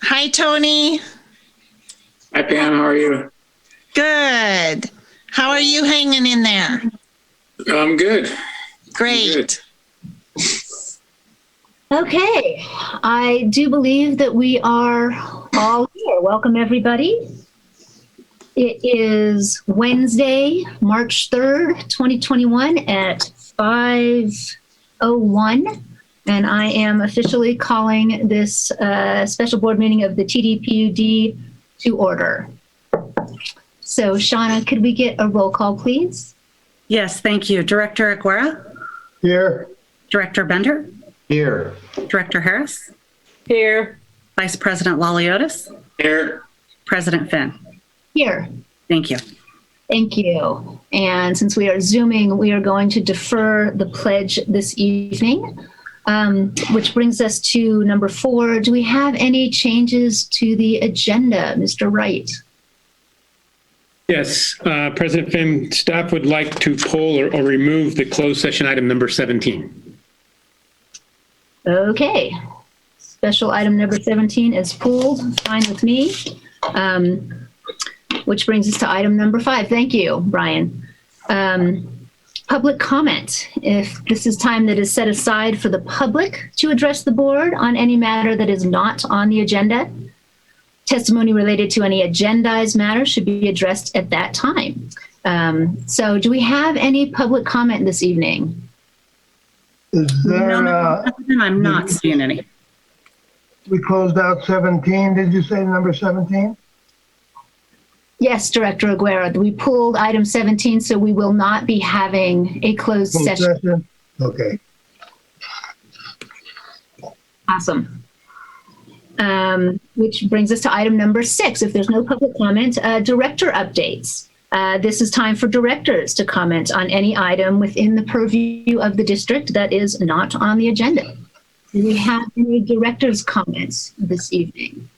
Hi, Tony. Hi, Pam. How are you? Good. How are you hanging in there? I'm good. Great. Okay, I do believe that we are all here. Welcome, everybody. It is Wednesday, March 3rd, 2021 at 5:01, and I am officially calling this special board meeting of the TDPUD to order. So, Shauna, could we get a roll call, please? Yes, thank you. Director Aguera? Here. Director Bender? Here. Director Harris? Here. Vice President Laliotis? Here. President Finn? Here. Thank you. Thank you. And since we are Zooming, we are going to defer the pledge this evening, which brings us to number 4. Do we have any changes to the agenda, Mr. Wright? Yes, President Finn, staff would like to pull or remove the closed session item number 17. Okay. Special item number 17 is pulled. Fine with me. Which brings us to item number 5. Thank you, Brian. Public comment. If this is time that is set aside for the public to address the board on any matter that is not on the agenda, testimony related to any agendized matter should be addressed at that time. So do we have any public comment this evening? Is there, I'm not seeing any. we closed out 17. Did you say number 17? Yes, Director Aguera, we pulled item 17, so we will not be having a closed session. Okay. Awesome. Which brings us to item number 6. If there's no public comment, director updates. This is time for directors to comment on any item within the purview of the district that is not on the agenda. Do we have any directors' comments this evening?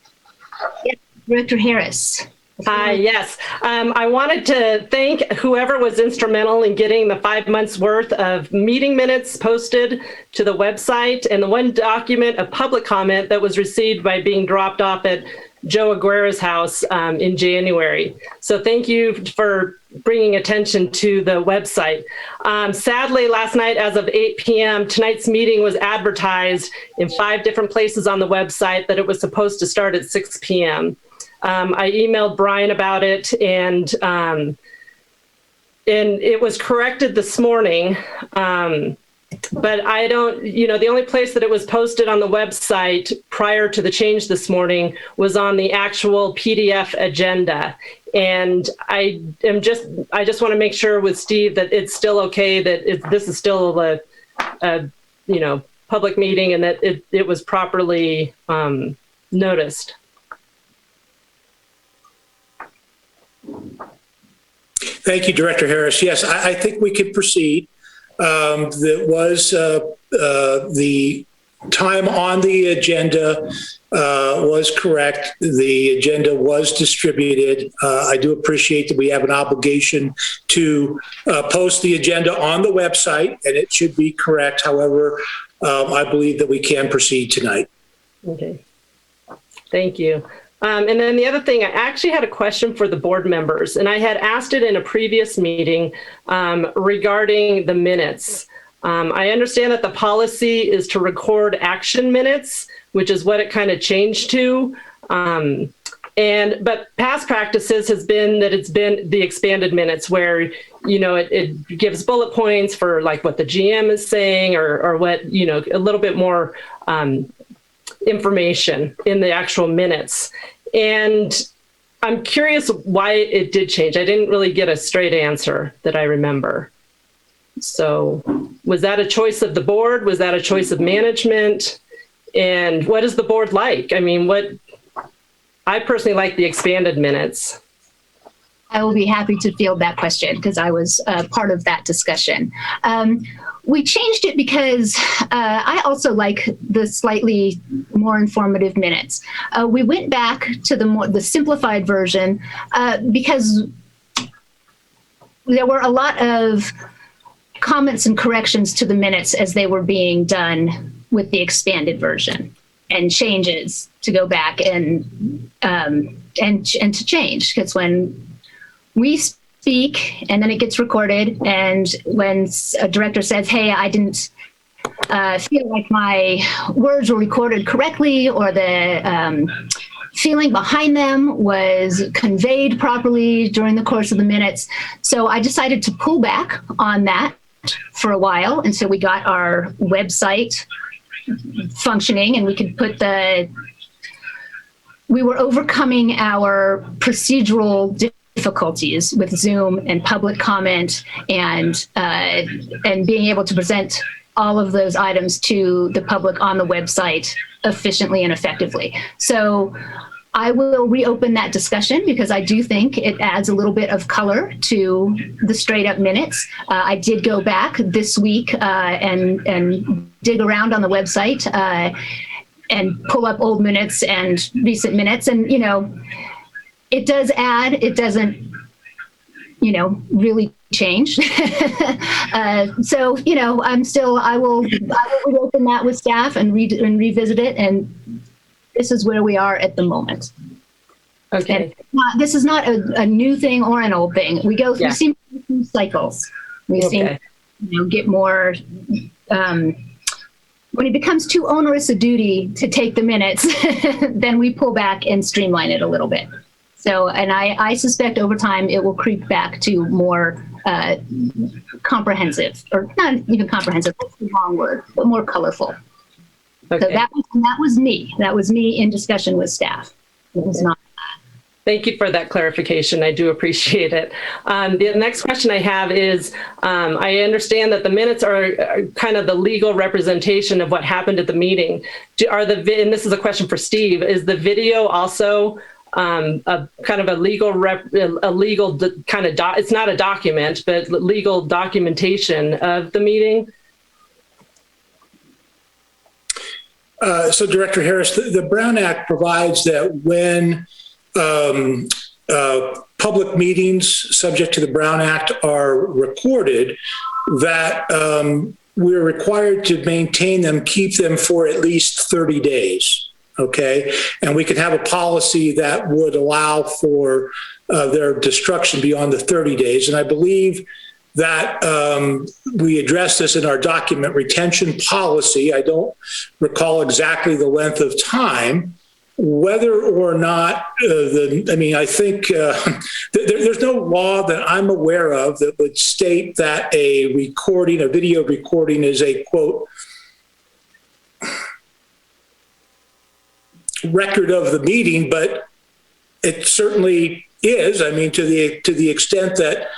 Yes, Director Harris. Hi, yes. I wanted to thank whoever was instrumental in getting the 5 months worth of meeting minutes posted to the website and the one document of public comment that was received by being dropped off at Joe Aguera's house in January. So thank you for bringing attention to the website. Sadly, last night as of 8 p.m., tonight's meeting was advertised in 5 different places on the website that it was supposed to start at 6 p.m. I emailed Brian about it, and it was corrected this morning. But I don't, the only place that it was posted on the website prior to the change this morning was on the actual PDF agenda. And I just want to make sure with Steve that it's still okay, that this is still a public meeting and that it was properly noticed. Thank you, Director Harris. Yes, I think we could proceed. That was the time on the agenda was correct. The agenda was distributed. I do appreciate that we have an obligation to post the agenda on the website, and it should be correct. However, I believe that we can proceed tonight. Okay. Thank you. And then the other thing, I actually had a question for the board members, and I had asked it in a previous meeting regarding the minutes. I understand that the policy is to record action minutes, which is what it kind of changed to. But past practices has been that it's been the expanded minutes where, it gives bullet points for like what the GM is saying or what, a little bit more information in the actual minutes. And I'm curious why it did change. I didn't really get a straight answer that I remember. So was that a choice of the board? Was that a choice of management? And what is the board like? I mean, I personally like the expanded minutes. I will be happy to field that question because I was part of that discussion. We changed it because I also like the slightly more informative minutes. We went back to the simplified version because there were a lot of comments and corrections to the minutes as they were being done with the expanded version. and changes to go back and to change, because when we speak and then it gets recorded, and when a director says, hey, I didn't feel like my words were recorded correctly, or the feeling behind them was conveyed properly during the course of the minutes. So I decided to pull back on that for a while until we got our website functioning and we could put we were overcoming our procedural difficulties with Zoom and public comment and being able to present all of those items to the public on the website efficiently and effectively. So I will reopen that discussion because I do think it adds a little bit of color to the straight up minutes. I did go back this week and dig around on the website and pull up old minutes and recent minutes. And, it does add, it doesn't, really change. So, I will reopen that with staff and revisit it. And this is where we are at the moment. Okay. And this is not a new thing or an old thing. We seem to go through cycles. We seem to get more, when it becomes too onerous a duty to take the minutes, then we pull back and streamline it a little bit. So, and I suspect over time it will creep back to more comprehensive, or not even comprehensive, that's the wrong word, but more colorful. Okay. So that was me. That was me in discussion with staff. It was not. Thank you for that clarification. I do appreciate it. The next question I have is, I understand that the minutes are kind of the legal representation of what happened at the meeting. And this is a question for Steve, is the video also a kind of a legal it's not a document, but legal documentation of the meeting? So Director Harris, the Brown Act provides that when public meetings subject to the Brown Act are recorded, that we're required to maintain them, keep them for at least 30 days. Okay. And we could have a policy that would allow for their destruction beyond the 30 days. And I believe that we addressed this in our document retention policy. I don't recall exactly the length of time, whether or not I think there's no law that I'm aware of that would state that a video recording is a, quote, record of the meeting, but it certainly is. I mean, to the extent that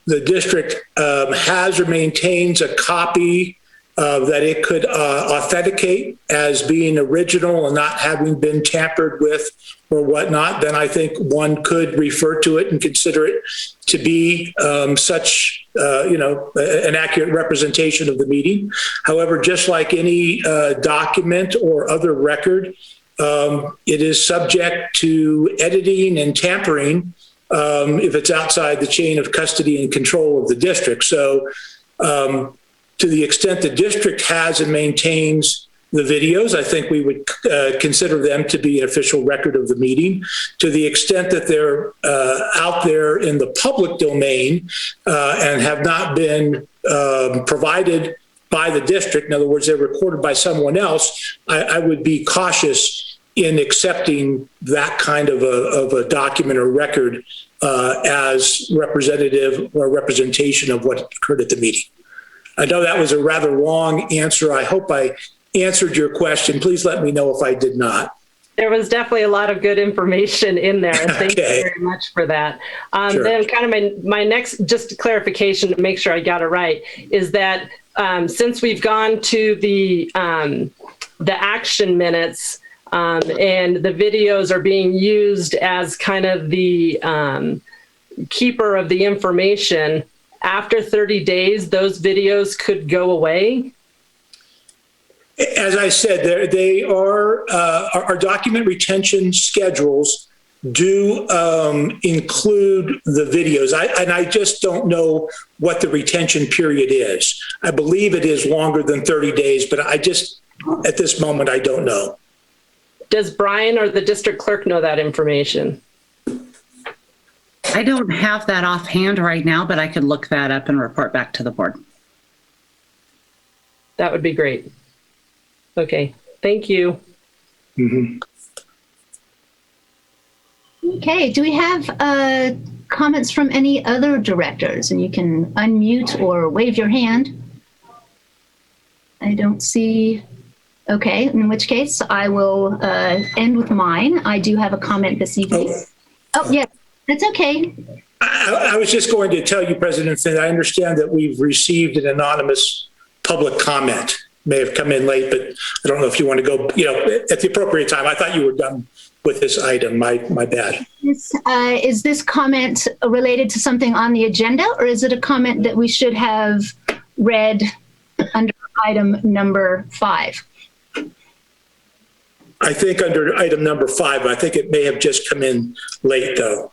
the district has or maintains a copy that it could authenticate as being original and not having been tampered with or whatnot, then I think one could refer to it and consider it to be such, an accurate representation of the meeting. However, just like any document or other record, it is subject to editing and tampering if it's outside the chain of custody and control of the district. So to the extent the district has and maintains the videos, I think we would consider them to be an official record of the meeting. To the extent that they're out there in the public domain and have not been provided by the district, in other words, they're recorded by someone else, I would be cautious in accepting that kind of a document or record as representative or representation of what occurred at the meeting. I know that was a rather long answer. I hope I answered your question. Please let me know if I did not. There was definitely a lot of good information in there. And thank you very much for that. Sure. Then kind of my next, just clarification to make sure I got it right, is that since we've gone to the action minutes and the videos are being used as kind of the keeper of the information, after 30 days, those videos could go away? As I said, they are our document retention schedules do include the videos. I just don't know what the retention period is. I believe it is longer than 30 days, but I just At this moment, I don't know. Does Brian or the district clerk know that information? I don't have that offhand right now, but I could look that up and report back to the board. That would be great. Okay, thank you. Mhm. Okay, do we have comments from any other directors? And you can unmute or wave your hand. I don't see. Okay, in which case I will end with mine. I do have a comment this evening. Oh, yeah, that's okay. I was just going to tell you, President Finn, I understand that we've received an anonymous public comment. May have come in late, but I don't know if you want to go, at the appropriate time. I thought you were done with this item. My bad. Is this comment related to something on the agenda, or is it a comment that we should have read under item number 5? I think under item number 5, I think it may have just come in late, though.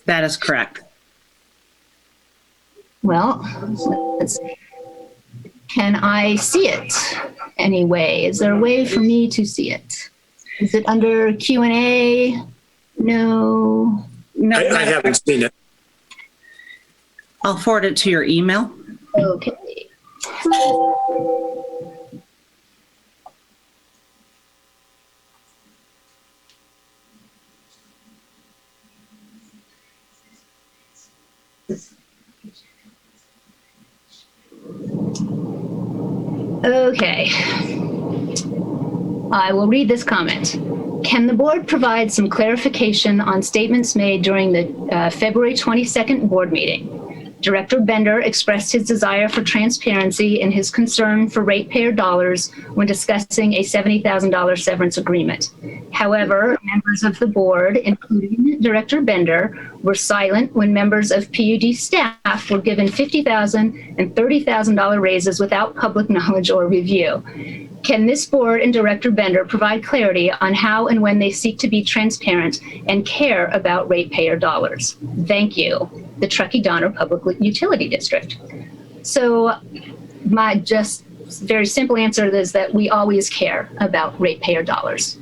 That is correct. Well, can I see it anyway? Is there a way for me to see it? Is it under Q&A? No. No, I haven't seen it. I'll forward it to your email. Okay. Okay. I will read this comment. Can the board provide some clarification on statements made during the February 22nd board meeting? Director Bender expressed his desire for transparency and his concern for ratepayer dollars when discussing a $70,000 severance agreement. However, members of the board, including Director Bender, were silent when members of PUD staff were given $50,000 and $30,000 raises without public knowledge or review. Can this board and Director Bender provide clarity on how and when they seek to be transparent and care about ratepayer dollars? Thank you. The Truckee-Donner Public Utility District. So my just very simple answer is that we always care about ratepayer dollars,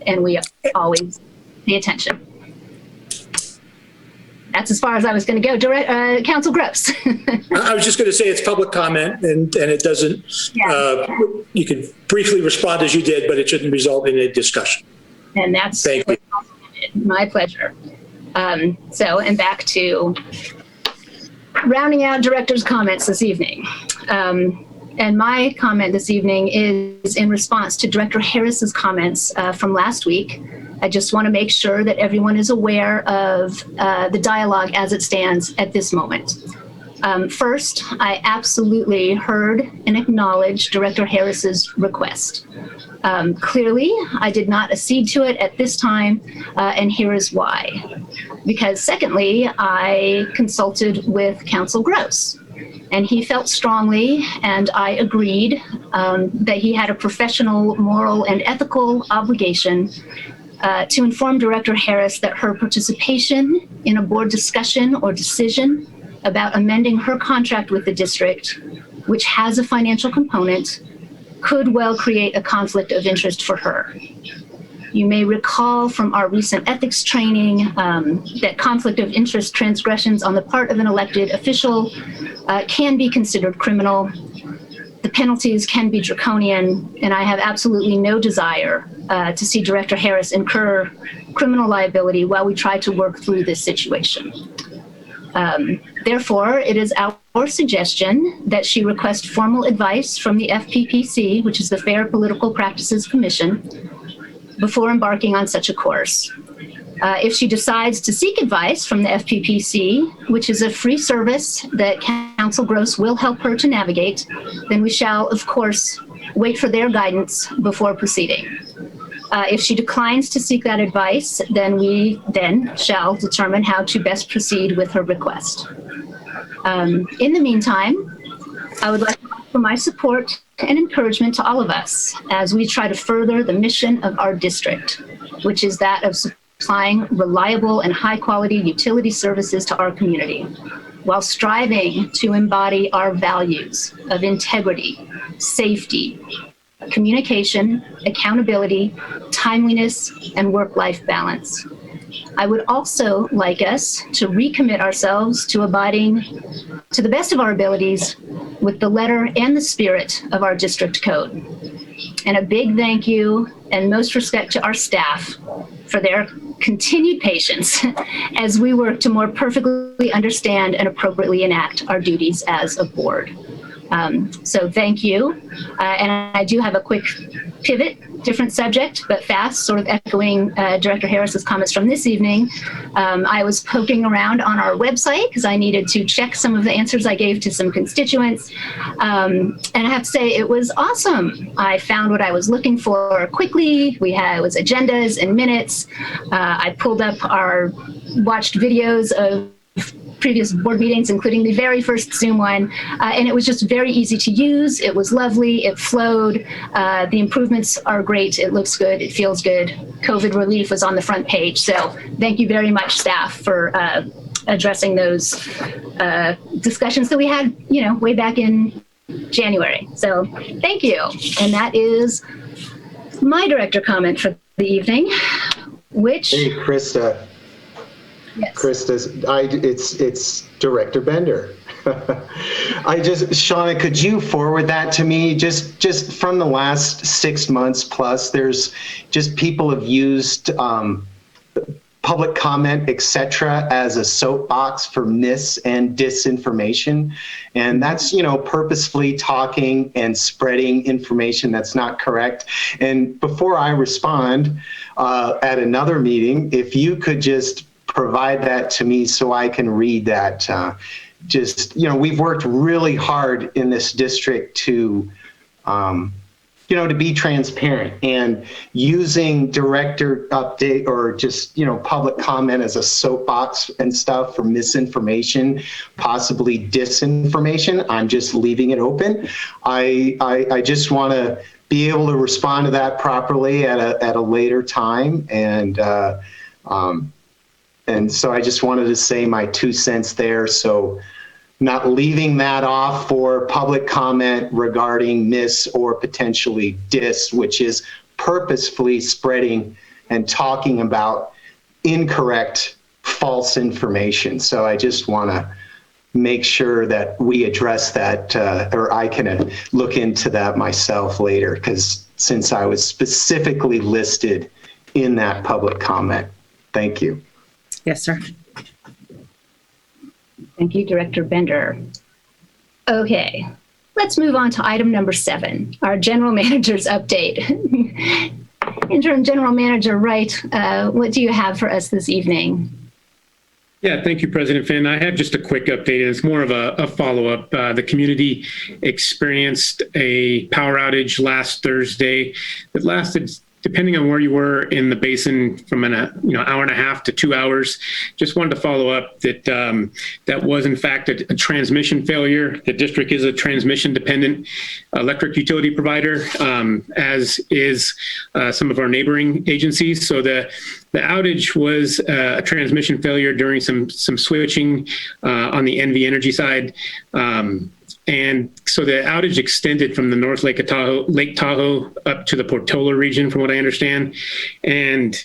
and we always pay attention. That's as far as I was going to go. Council Gross. I was just going to say it's public comment, and it doesn't, you can briefly respond as you did, but it shouldn't result in a discussion. And that's Thank you. My pleasure. And back to rounding out director's comments this evening. And my comment this evening is in response to Director Harris's comments from last week. I just want to make sure that everyone is aware of the dialogue as it stands at this moment. First, I absolutely heard and acknowledged Director Harris's request. Clearly, I did not accede to it at this time, and here is why. Because secondly, I consulted with Council Gross, and he felt strongly, and I agreed, that he had a professional, moral, and ethical obligation to inform Director Harris that her participation in a board discussion or decision about amending her contract with the district, which has a financial component, could well create a conflict of interest for her. You may recall from our recent ethics training that conflict of interest transgressions on the part of an elected official can be considered criminal. The penalties can be draconian, and I have absolutely no desire to see Director Harris incur criminal liability while we try to work through this situation. Therefore, it is our suggestion that she request formal advice from the FPPC, which is the Fair Political Practices Commission, before embarking on such a course. If she decides to seek advice from the FPPC, which is a free service that Council Gross will help her to navigate, then we shall, of course, wait for their guidance before proceeding. If she declines to seek that advice, then we shall determine how to best proceed with her request. In the meantime, I would like to offer my support and encouragement to all of us as we try to further the mission of our district, which is that of supplying reliable and high-quality utility services to our community, while striving to embody our values of integrity, safety, communication, accountability, timeliness, and work-life balance. I would also like us to recommit ourselves to abiding to the best of our abilities with the letter and the spirit of our district code. And a big thank you and most respect to our staff for their continued patience as we work to more perfectly understand and appropriately enact our duties as a board. So thank you. And I do have a quick pivot, different subject, but fast, sort of echoing Director Harris's comments from this evening. I was poking around on our website because I needed to check some of the answers I gave to some constituents. And I have to say it was awesome. I found what I was looking for quickly. It was agendas and minutes. I pulled up watched videos of previous board meetings, including the very first Zoom one, and it was just very easy to use. It was lovely. It flowed. The improvements are great. It looks good. It feels good. COVID relief was on the front page. So thank you very much, staff, for addressing those discussions that we had, way back in January. So thank you. And that is my director comment for the evening, which... Hey, Krista. Yes. It's Director Bender. Shauna, could you forward that to me? Just from the last 6 months plus, there's just people have used public comment, etc., as a soapbox for mis and disinformation, and that's purposefully talking and spreading information that's not correct. And before I respond at another meeting, if you could just provide that to me so I can read that. We've worked really hard in this district to be transparent, and using director update or just, public comment as a soapbox and stuff for misinformation, possibly disinformation. I'm just leaving it open. I just want to be able to respond to that properly at a later time. And so I just wanted to say my 2 cents there. So not leaving that off for public comment regarding mis or potentially dis, which is purposefully spreading and talking about incorrect, false information. So I just want to make sure that we address that, or I can look into that myself later, because since I was specifically listed in that public comment. Thank you. Yes, sir. Thank you, Director Bender. Okay, let's move on to item number 7, our general manager's update. Interim General Manager Wright, what do you have for us this evening? Yeah, thank you, President Finn. I have just a quick update. It's more of a follow-up. The community experienced a power outage last Thursday that lasted, depending on where you were in the basin, from an hour and a half to 2 hours. Just wanted to follow up that that was in fact a transmission failure. The district is a transmission dependent electric utility provider, as is some of our neighboring agencies. So the outage was a transmission failure during some switching on the NV Energy side. And so the outage extended from the North Lake Tahoe up to the Portola region, from what I understand. And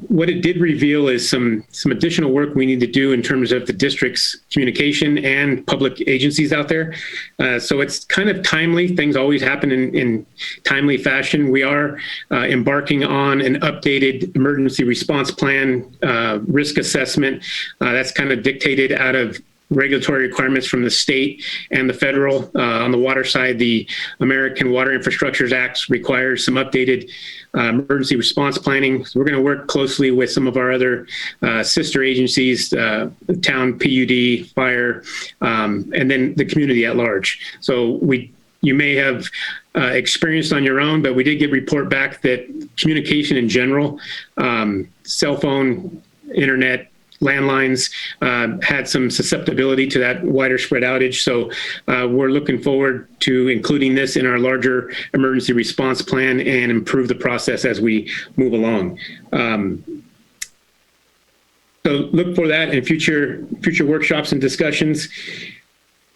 what it did reveal is some additional work we need to do in terms of the district's communication and public agencies out there. So it's kind of timely. Things always happen in timely fashion. We are embarking on an updated emergency response plan, risk assessment. That's kind of dictated out of regulatory requirements from the state and the federal. On the water side, the American Water Infrastructure Act requires some updated emergency response planning. So we're going to work closely with some of our other sister agencies, town PUD, fire, and then the community at large. So you may have experienced on your own, but we did get report back that communication in general, cell phone, internet, landlines, had some susceptibility to that wider spread outage. So we're looking forward to including this in our larger emergency response plan and improve the process as we move along. So look for that in future workshops and discussions.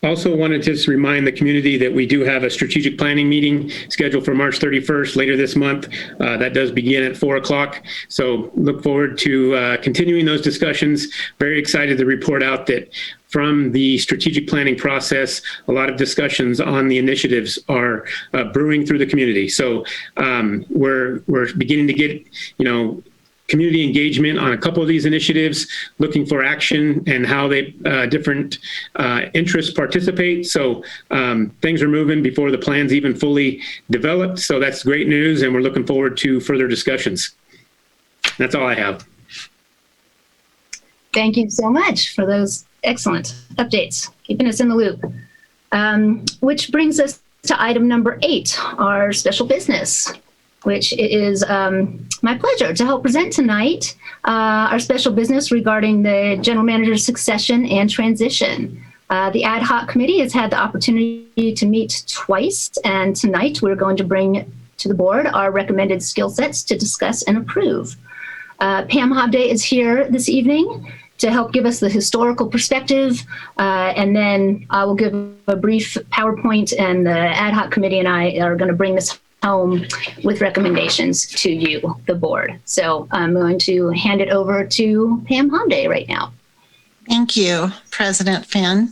Also wanted to just remind the community that we do have a strategic planning meeting scheduled for March 31st later this month. That does begin at 4 o'clock. So look forward to continuing those discussions. Very excited to report out that from the strategic planning process, a lot of discussions on the initiatives are brewing through the community. So we're beginning to get, community engagement on a couple of these initiatives, looking for action and how they different interests participate. So things are moving before the plan's even fully developed. So that's great news, and we're looking forward to further discussions. That's all I have. Thank you so much for those excellent updates, keeping us in the loop. Which brings us to item number 8, our special business, which is my pleasure to help present tonight our special business regarding the general manager's succession and transition. The ad hoc committee has had the opportunity to meet twice, and tonight we're going to bring to the board our recommended skill sets to discuss and approve. Pam Hobday is here this evening to help give us the historical perspective, and then I will give a brief PowerPoint, and the ad hoc committee and I are going to bring this home with recommendations to you, the board. So I'm going to hand it over to Pam Hobday right now. Thank you, President Finn.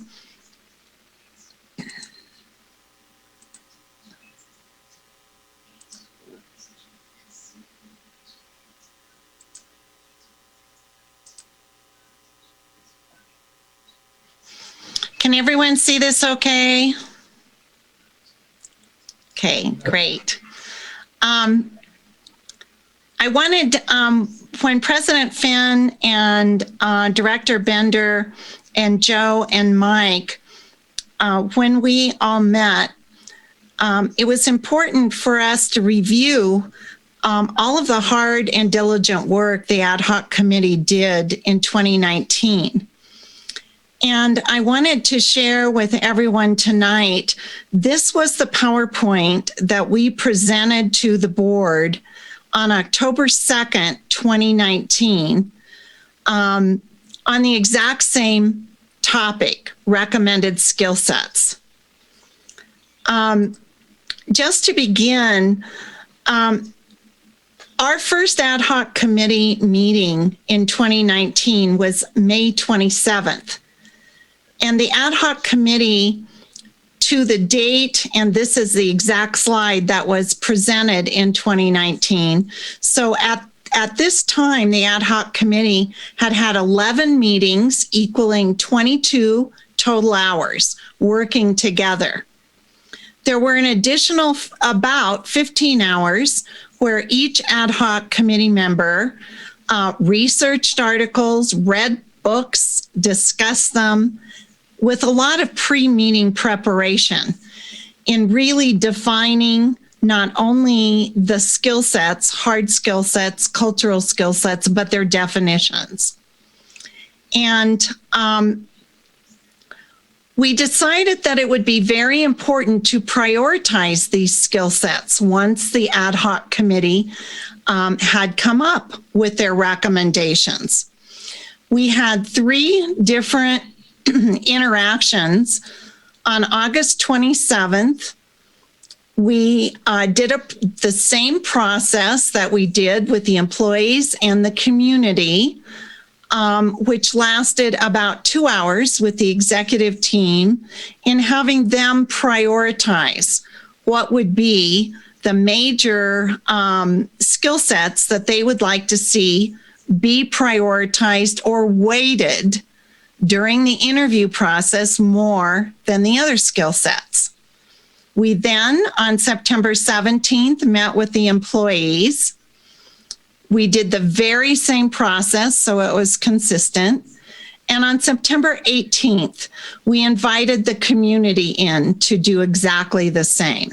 Can everyone see this okay? Okay, great. I wanted, when President Finn and Director Bender and Joe and Mike, when we all met, it was important for us to review all of the hard and diligent work the ad hoc committee did in 2019. And I wanted to share with everyone tonight, this was the PowerPoint that we presented to the board on October 2nd, 2019, on the exact same topic, recommended skill sets. Just to begin, our first ad hoc committee meeting in 2019 was May 27th. And the ad hoc committee, to the date, and this is the exact slide that was presented in 2019. So at this time, the ad hoc committee had 11 meetings equaling 22 total hours working together. There were an additional about 15 hours where each ad hoc committee member researched articles, read books, discussed them, with a lot of pre-meeting preparation in really defining not only the skill sets, hard skill sets, cultural skill sets, but their definitions. And we decided that it would be very important to prioritize these skill sets once the ad hoc committee had come up with their recommendations. We had 3 different interactions. On August 27th, we did the same process that we did with the employees and the community, which lasted about 2 hours with the executive team in having them prioritize what would be the major skill sets that they would like to see be prioritized or weighted during the interview process more than the other skill sets. We then, on September 17th, met with the employees. We did the very same process, so it was consistent. And on September 18th, we invited the community in to do exactly the same.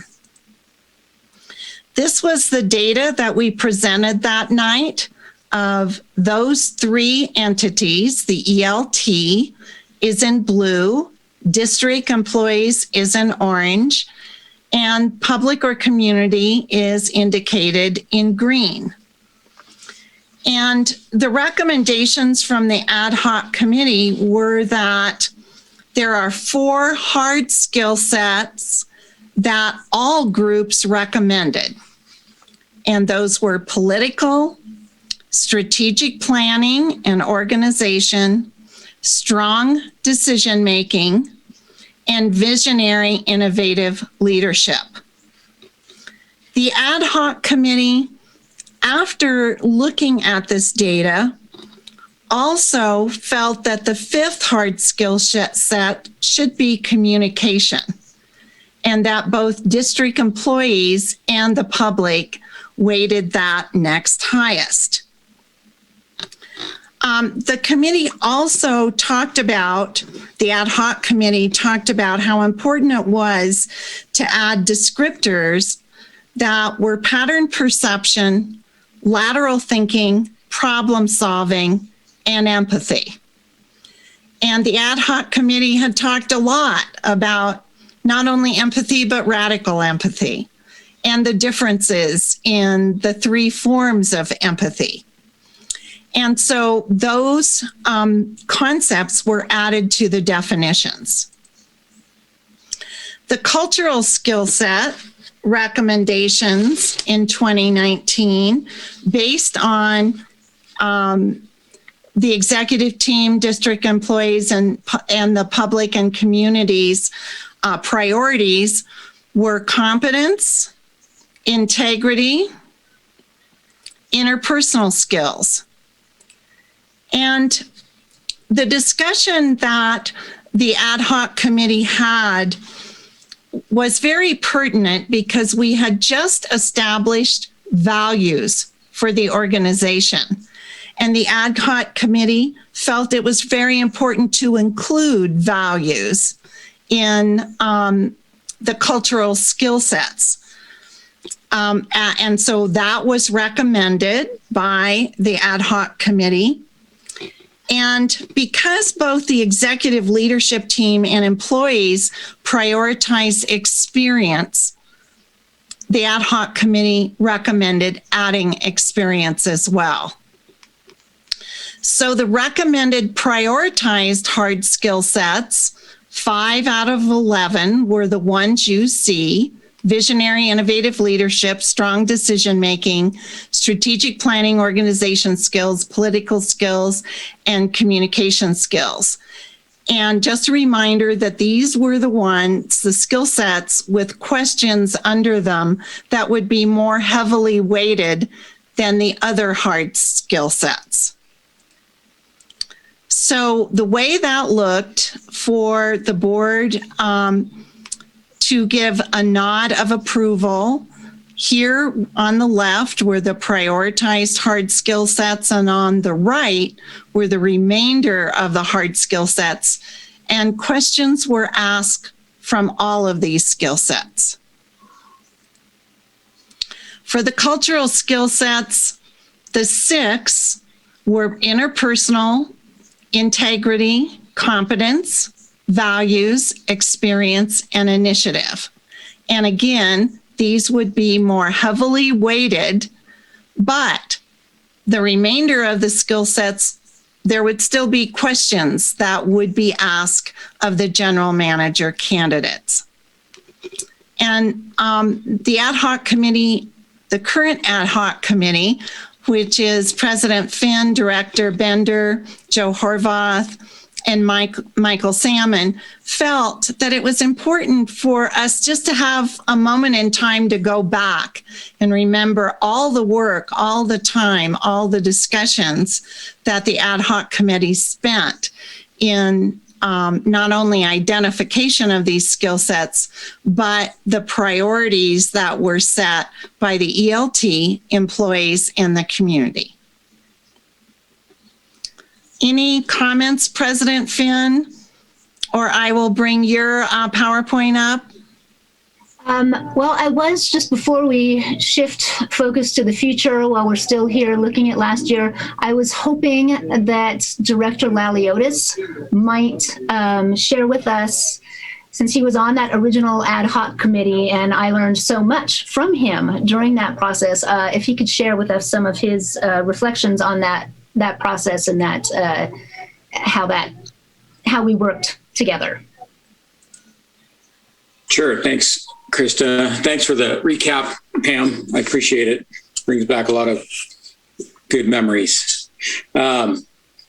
This was the data that we presented that night. Of those 3 entities, the ELT is in blue, district employees is in orange, and public or community is indicated in green. And the recommendations from the ad hoc committee were that there are 4 hard skill sets that all groups recommended. And those were political, strategic planning and organization, strong decision making, and visionary innovative leadership. The ad hoc committee, after looking at this data, also felt that the 5th hard skill set should be communication, and that both district employees and the public weighted that next highest. The committee also talked about, the ad hoc committee talked about how important it was to add descriptors that were pattern perception, lateral thinking, problem solving, and empathy. And the ad hoc committee had talked a lot about not only empathy, but radical empathy, and the differences in the 3 forms of empathy. And so those concepts were added to the definitions. The cultural skill set recommendations in 2019, based on the executive team, district employees, and the public and communities' priorities, were competence, integrity, interpersonal skills. And the discussion that the ad hoc committee had was very pertinent because we had just established values for the organization. And the ad hoc committee felt it was very important to include values in the cultural skill sets. And so that was recommended by the ad hoc committee. And because both the executive leadership team and employees prioritize experience, the ad hoc committee recommended adding experience as well. So the recommended prioritized hard skill sets, 5 out of 11 were the ones you see: visionary, innovative leadership, strong decision-making, strategic planning, organization skills, political skills, and communication skills. And just a reminder that these were the ones, the skill sets with questions under them that would be more heavily weighted than the other hard skill sets. So the way that looked for the board to give a nod of approval, here on the left were the prioritized hard skill sets, and on the right were the remainder of the hard skill sets, and questions were asked from all of these skill sets. For the cultural skill sets, the 6 were interpersonal, integrity, competence, values, experience, and initiative. And again, these would be more heavily weighted, but the remainder of the skill sets, there would still be questions that would be asked of the general manager candidates. And the ad hoc committee, the current ad hoc committee, which is President Finn, Director Bender, Joe Horvath, and Michael Salmon, felt that it was important for us just to have a moment in time to go back and remember all the work, all the time, all the discussions that the ad hoc committee spent in not only identification of these skill sets, but the priorities that were set by the ELT, employees, and the community. Any comments, President Finn? Or I will bring your PowerPoint up. Well, I was, just before we shift focus to the future, while we're still here looking at last year, I was hoping that Director Laliotis might share with us, since he was on that original ad hoc committee and I learned so much from him during that process, if he could share with us some of his reflections on that process and that how we worked together. Sure. Thanks, Krista. Thanks for the recap, Pam. I appreciate it. Brings back a lot of good memories. But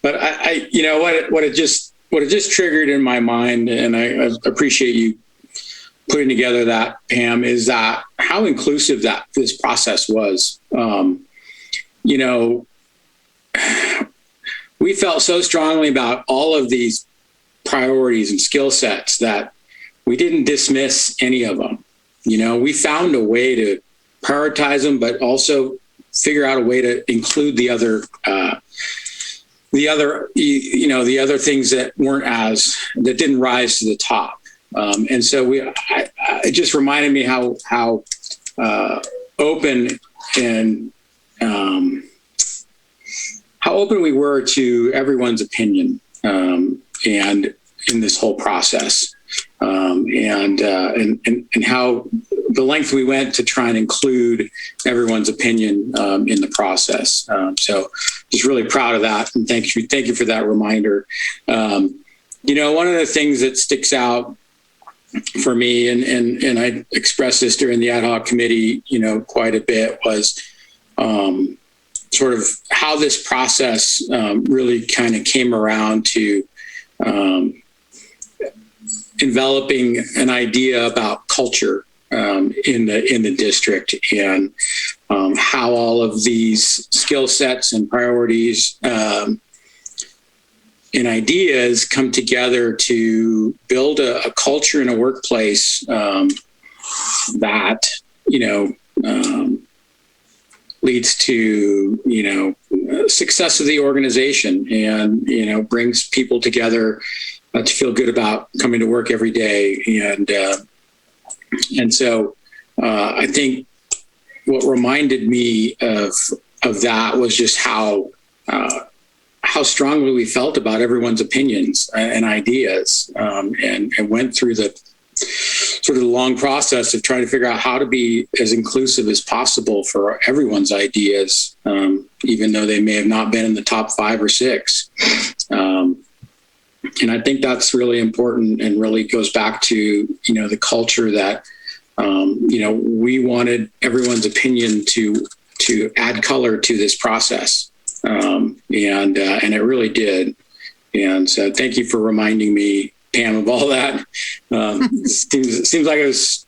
I you know, what it just triggered in my mind, and I appreciate you putting together that, Pam, is that how inclusive that this process was. You know, we felt so strongly about all of these priorities and skill sets that we didn't dismiss any of them. You know, we found a way to prioritize them, but also figure out a way to include the other things that that didn't rise to the top. And so it just reminded me how open and how open we were to everyone's opinion, and in this whole process, and how the length we went to try and include everyone's opinion in the process. So just really proud of that, and thank you for that reminder. You know, one of the things that sticks out for me, and I expressed this during the ad hoc committee, you know, quite a bit, was sort of how this process really kind of came around to enveloping an idea about culture in the district, and how all of these skill sets and priorities and ideas come together to build a culture in a workplace that, you know, leads to, you know, success of the organization, and, you know, brings people together to feel good about coming to work every day. And so I think what reminded me of that was just how strongly we felt about everyone's opinions and ideas, and went through the sort of the long process of trying to figure out how to be as inclusive as possible for everyone's ideas, even though they may have not been in the top 5 or 6. And I think that's really important, and really goes back to, you know, the culture that, you know, we wanted everyone's opinion to add color to this process. And it really did. And so thank you for reminding me, Pam, of all that. Seems like it was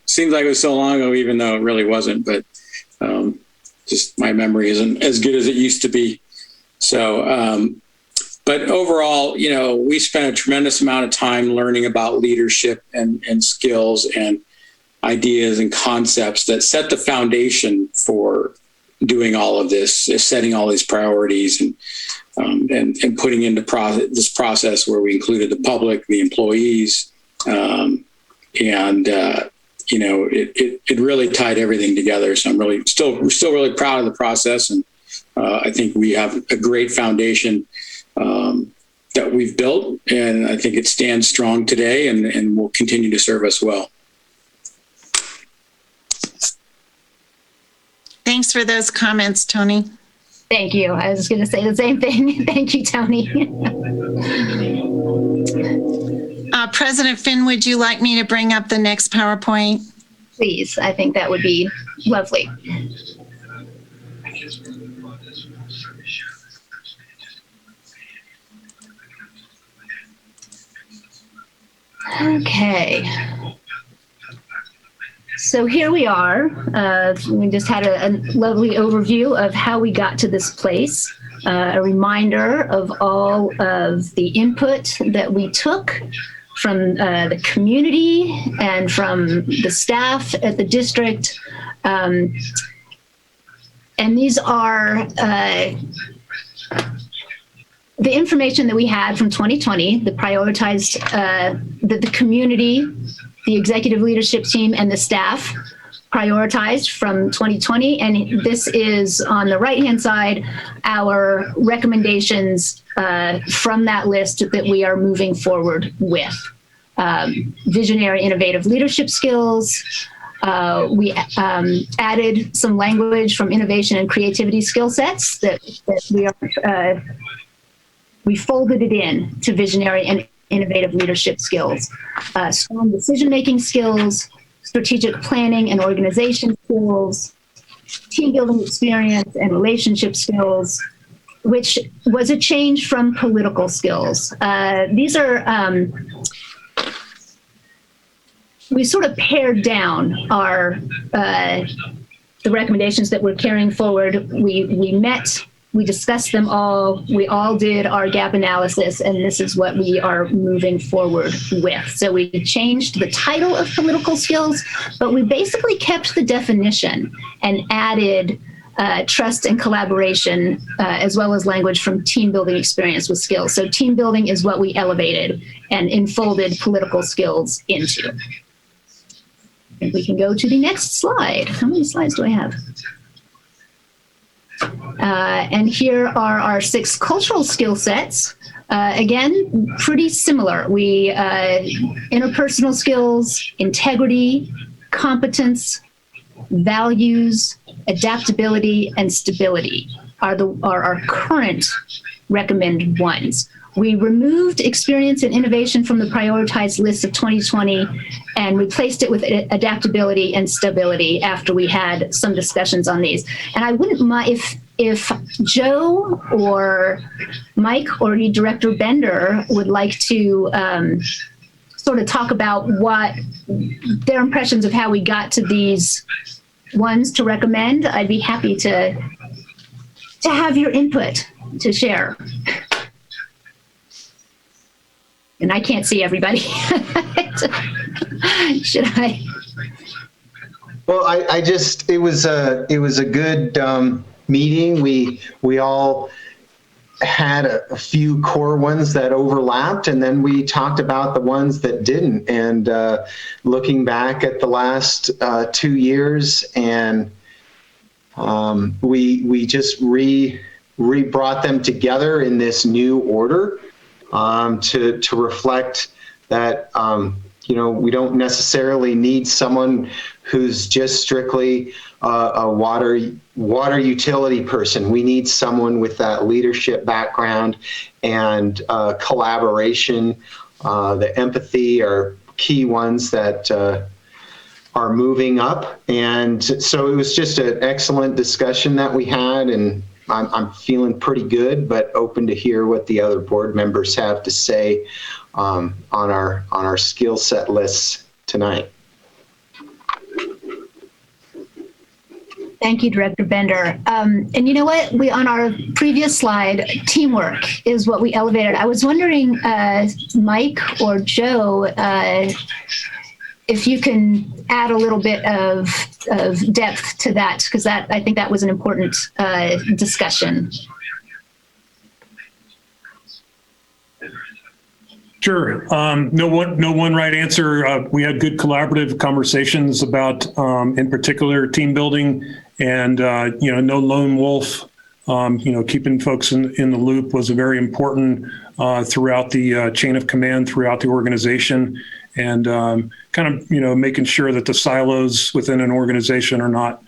so long ago, even though it really wasn't, but just my memory isn't as good as it used to be. So, but overall, you know, we spent a tremendous amount of time learning about leadership and skills and ideas and concepts that set the foundation for doing all of this, setting all these priorities, and putting into this process where we included the public, the employees, and you know, it really tied everything together. So we're still really proud of the process, and I think we have a great foundation that we've built, and I think it stands strong today, and will continue to serve us well. Thanks for those comments, Tony. Thank you. I was going to say the same thing. Thank you, Tony. President Finn, would you like me to bring up the next PowerPoint? Please, I think that would be lovely. Okay. So here we are. We just had a lovely overview of how we got to this place. A reminder of all of the input that we took from the community and from the staff at the district. And these are the information that we had from 2020, the prioritized, the community, the executive leadership team, and the staff prioritized from 2020. And this is, on the right-hand side, our recommendations from that list that we are moving forward with. Visionary, innovative leadership skills. We added some language from innovation and creativity skill sets that we folded it in to visionary and innovative leadership skills, strong decision-making skills, strategic planning and organization skills, team building experience and relationship skills, which was a change from political skills. These are, we sort of pared down our, the recommendations that we're carrying forward. We met, we discussed them all, we all did our gap analysis, and this is what we are moving forward with. So we changed the title of political skills, but we basically kept the definition and added trust and collaboration, as well as language from team building experience with skills. So team building is what we elevated and enfolded political skills into. And we can go to the next slide. How many slides do I have? And here are our 6 cultural skill sets. Again, pretty similar. We interpersonal skills, integrity, competence, values, adaptability, and stability are our current recommended ones. We removed experience and innovation from the prioritized list of 2020 and replaced it with adaptability and stability after we had some discussions on these. And I wouldn't mind if Joe or Mike or Director Bender would like to sort of talk about what their impressions of how we got to these ones to recommend. I'd be happy to have your input to share. And I can't see everybody. Should I? Well, it was a good meeting. We all had a few core ones that overlapped, and then we talked about the ones that didn't. And looking back at the last 2 years, and we just re-brought them together in this new order to reflect that we don't necessarily need someone who's just strictly a water utility person. We need someone with that leadership background and collaboration. The empathy are key ones that are moving up. And so it was just an excellent discussion that we had, and I'm feeling pretty good, but open to hear what the other board members have to say on our skill set lists tonight. Thank you, Director Bender. And you know what? On our previous slide, teamwork is what we elevated. I was wondering, Mike or Joe, if you can add a little bit of depth to that, because I think that was an important discussion. Sure. No one right answer. We had good collaborative conversations about, in particular, team building and, no lone wolf. Keeping folks in the loop was very important throughout the chain of command, throughout the organization, and making sure that the silos within an organization are not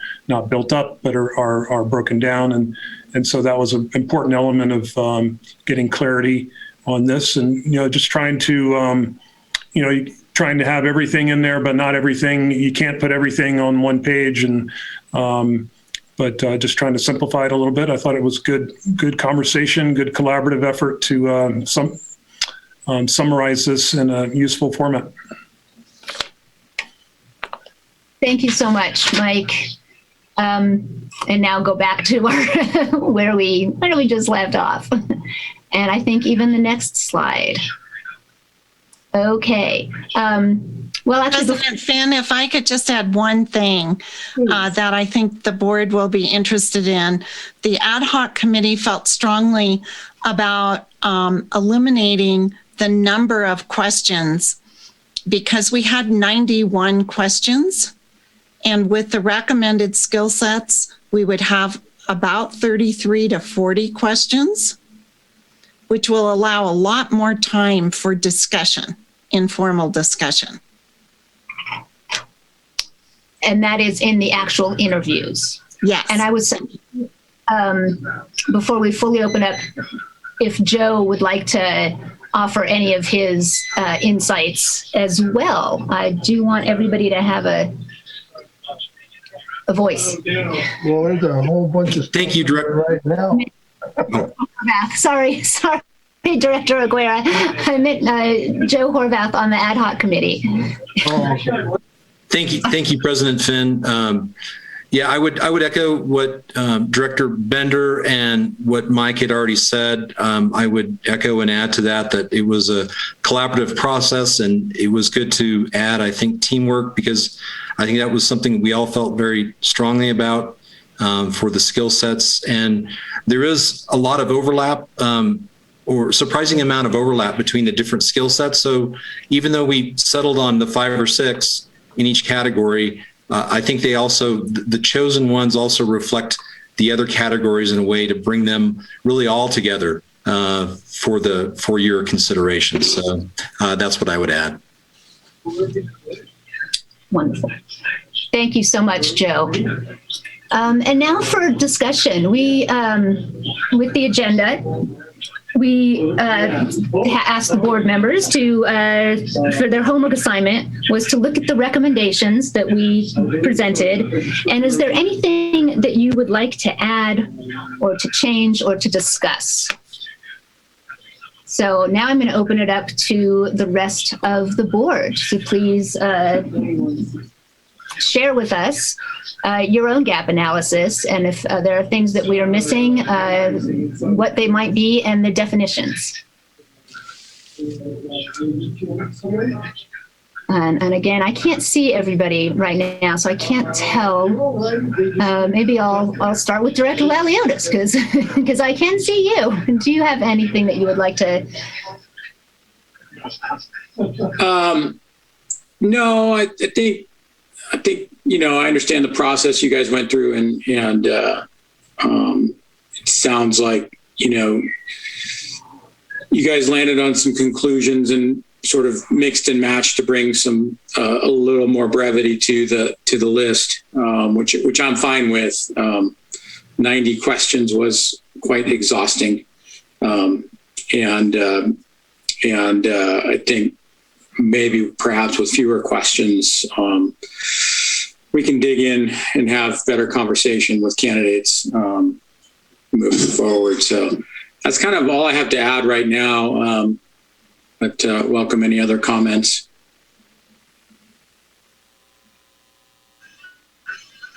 built up, but are broken down. And so that was an important element of getting clarity on this, and just trying to have everything in there, but not everything. You can't put everything on one page, and but just trying to simplify it a little bit. I thought it was good conversation, good collaborative effort to summarize this in a useful format. Thank you so much, Mike. And now go back to our where we just left off. And I think even the next slide. Okay. Well, actually, President Finn, if I could just add one thing that I think the board will be interested in. The ad hoc committee felt strongly about eliminating the number of questions, because we had 91 questions. And with the recommended skill sets, we would have about 33 to 40 questions, which will allow a lot more time for discussion, informal discussion. And that is in the actual interviews. Yes. And I would say, before we fully open up, if Joe would like to offer any of his insights as well. I do want everybody to have a voice. Well, there's a whole bunch of stuff. Thank you, Director. Right now. Sorry, Director Aguirre. I meant Joe Horvath on the ad hoc committee. Oh, okay. Thank you, President Finn. Yeah, I would echo what Director Bender and what Mike had already said. I would echo and add to that it was a collaborative process, and it was good to add, I think, teamwork, because I think that was something we all felt very strongly about for the skill sets. And there is a lot of overlap, or surprising amount of overlap between the different skill sets. So even though we settled on the 5 or 6 in each category, I think they also, the chosen ones also reflect the other categories in a way to bring them really all together for your consideration. So that's what I would add. Wonderful. Thank you so much, Joe. And now for discussion. We, with the agenda, we asked the board members to, for their homework assignment, was to look at the recommendations that we presented. And is there anything that you would like to add or to change or to discuss? So now I'm going to open it up to the rest of the board. So please share with us your own gap analysis, and if there are things that we are missing, what they might be, and the definitions. And again, I can't see everybody right now, so I can't tell. Maybe I'll start with Director Laliotis, because I can see you. Do you have anything that you would like to? No, I think, I understand the process you guys went through, and it sounds like, you guys landed on some conclusions and sort of mixed and matched to bring some, a little more brevity to the list, which I'm fine with. 90 questions was quite exhausting. And I think maybe perhaps with fewer questions, we can dig in and have better conversation with candidates moving forward. So that's kind of all I have to add right now. But welcome any other comments.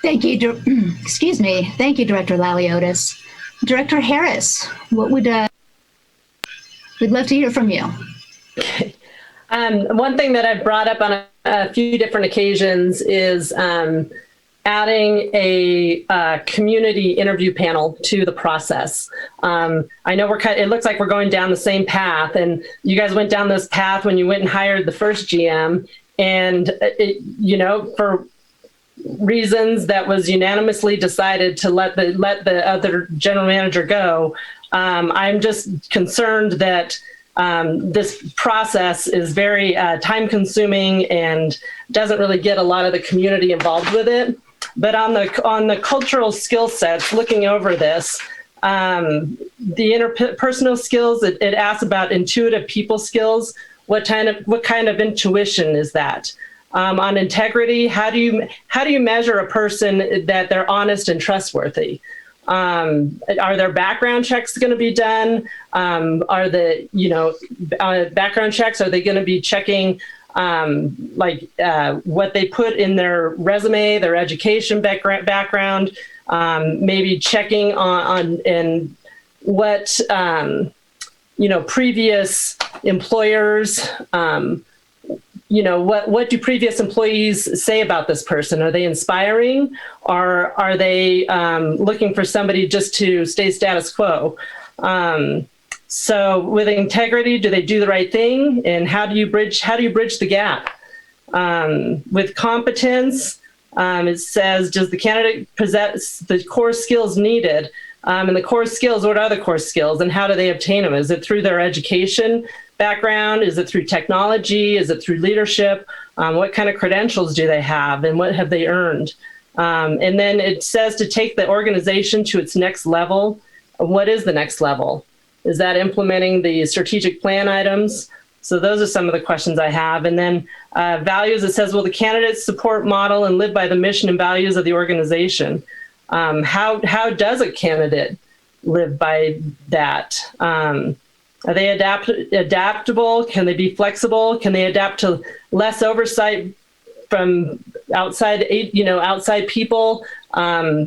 Thank you. Excuse me. Thank you, Director Laliotis. Director Harris, what would we'd love to hear from you. Okay. One thing that I've brought up on a few different occasions is adding a community interview panel to the process. I know it looks like we're going down the same path, and you guys went down this path when you went and hired the first GM, and for reasons that was unanimously decided to let the other general manager go. I'm just concerned that this process is very time-consuming and doesn't really get a lot of the community involved with it. But on the cultural skill sets, looking over this, the interpersonal skills, it asks about intuitive people skills. What kind of intuition is that? On integrity, how do you measure a person that they're honest and trustworthy? Are there background checks going to be done? Are the background checks, are they going to be checking what they put in their resume, their education background, maybe checking on and what previous employers, what do previous employees say about this person? Are they inspiring, or are they looking for somebody just to stay status quo? So with integrity, do they do the right thing? And how do you bridge the gap? With competence, it says, does the candidate possess the core skills needed? And the core skills, what are the core skills and how do they obtain them? Is it through their education background? Is it through technology? Is it through leadership? What kind of credentials do they have and what have they earned? And then it says to take the organization to its next level. What is the next level? Is that implementing the strategic plan items? So those are some of the questions I have. And then values, it says, will the candidates support, model, and live by the mission and values of the organization? How does a candidate live by that? Are they adaptable? Can they be flexible? Can they adapt to less oversight from outside people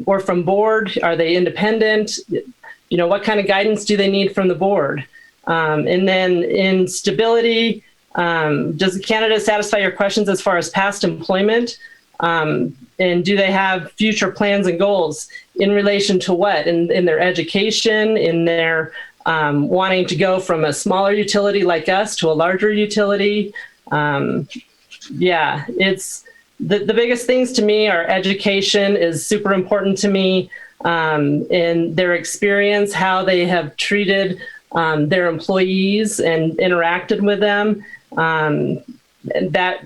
or from board? Are they independent? What kind of guidance do they need from the board? And then in stability, does the candidate satisfy your questions as far as past employment? And do they have future plans and goals in relation to what? In their education, in their wanting to go from a smaller utility like us to a larger utility? It's the biggest things to me are education is super important to me, and their experience, how they have treated their employees and interacted with them, and that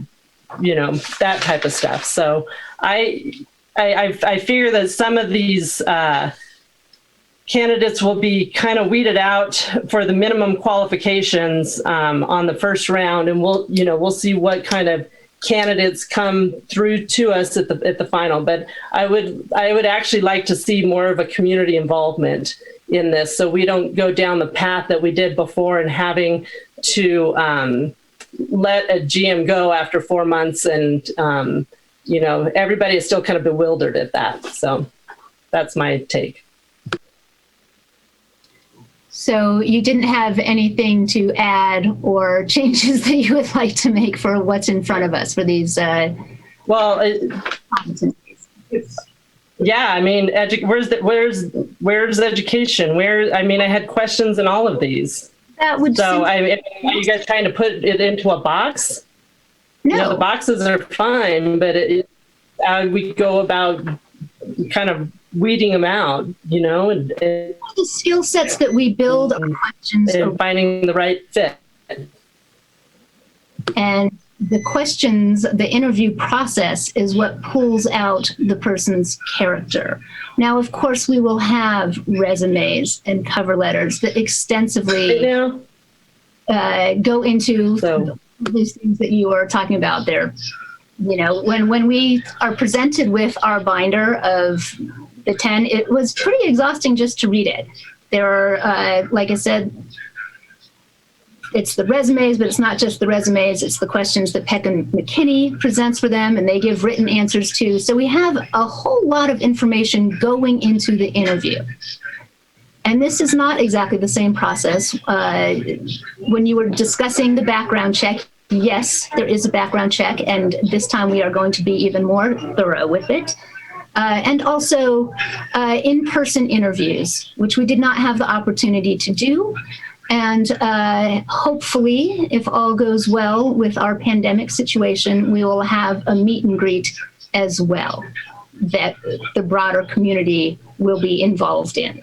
type of stuff. So I figure that some of these candidates will be kind of weeded out for the minimum qualifications on the first round, and we'll see what kind of candidates come through to us at the final. But I would actually like to see more of a community involvement in this, so we don't go down the path that we did before and having to let a GM go after 4 months, and everybody is still kind of bewildered at that. So that's my take. So you didn't have anything to add or changes that you would like to make for what's in front of us for these? Yeah, I mean, where's the education? I had questions in all of these. That would. So, are you guys trying to put it into a box? No, the boxes are fine, but we go about kind of weeding them out, and the skill sets that we build are questions and finding the right fit. And the questions, the interview process is what pulls out the person's character. Now, of course, we will have resumes and cover letters that extensively go into these things that you are talking about there. When we are presented with our binder of the 10, it was pretty exhausting just to read it. There are, like I said, it's the resumes, but it's not just the resumes. It's the questions that Peck and McKinney presents for them, and they give written answers to. So we have a whole lot of information going into the interview. And this is not exactly the same process. When you were discussing the background check, yes, there is a background check, and this time we are going to be even more thorough with it. And also in-person interviews, which we did not have the opportunity to do. And hopefully, if all goes well with our pandemic situation, we will have a meet and greet as well that the broader community will be involved in.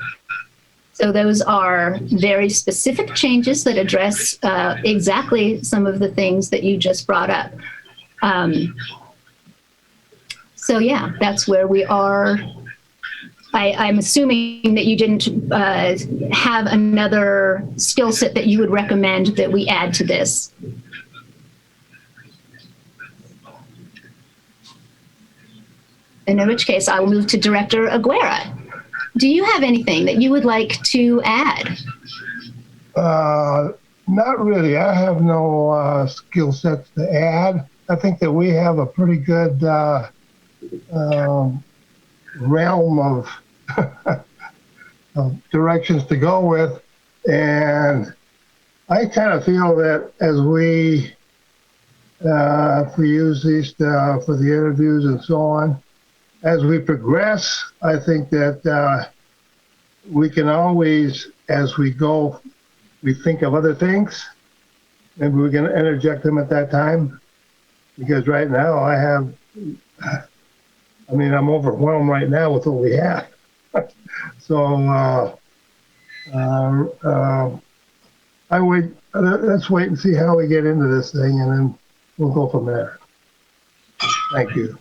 So those are very specific changes that address exactly some of the things that you just brought up. So yeah, that's where we are. I'm assuming that you didn't have another skill set that you would recommend that we add to this. In which case, I will move to Director Aguera. Do you have anything that you would like to add? Not really. I have no skill sets to add. I think that we have a pretty good realm of directions to go with, and I kind of feel that as we if we use these for the interviews and so on, as we progress, I think that we can always, as we go, we think of other things. Maybe we can interject them at that time, because right now I'm overwhelmed right now with what we have. So let's wait and see how we get into this thing, and then we'll go from there. Thank you.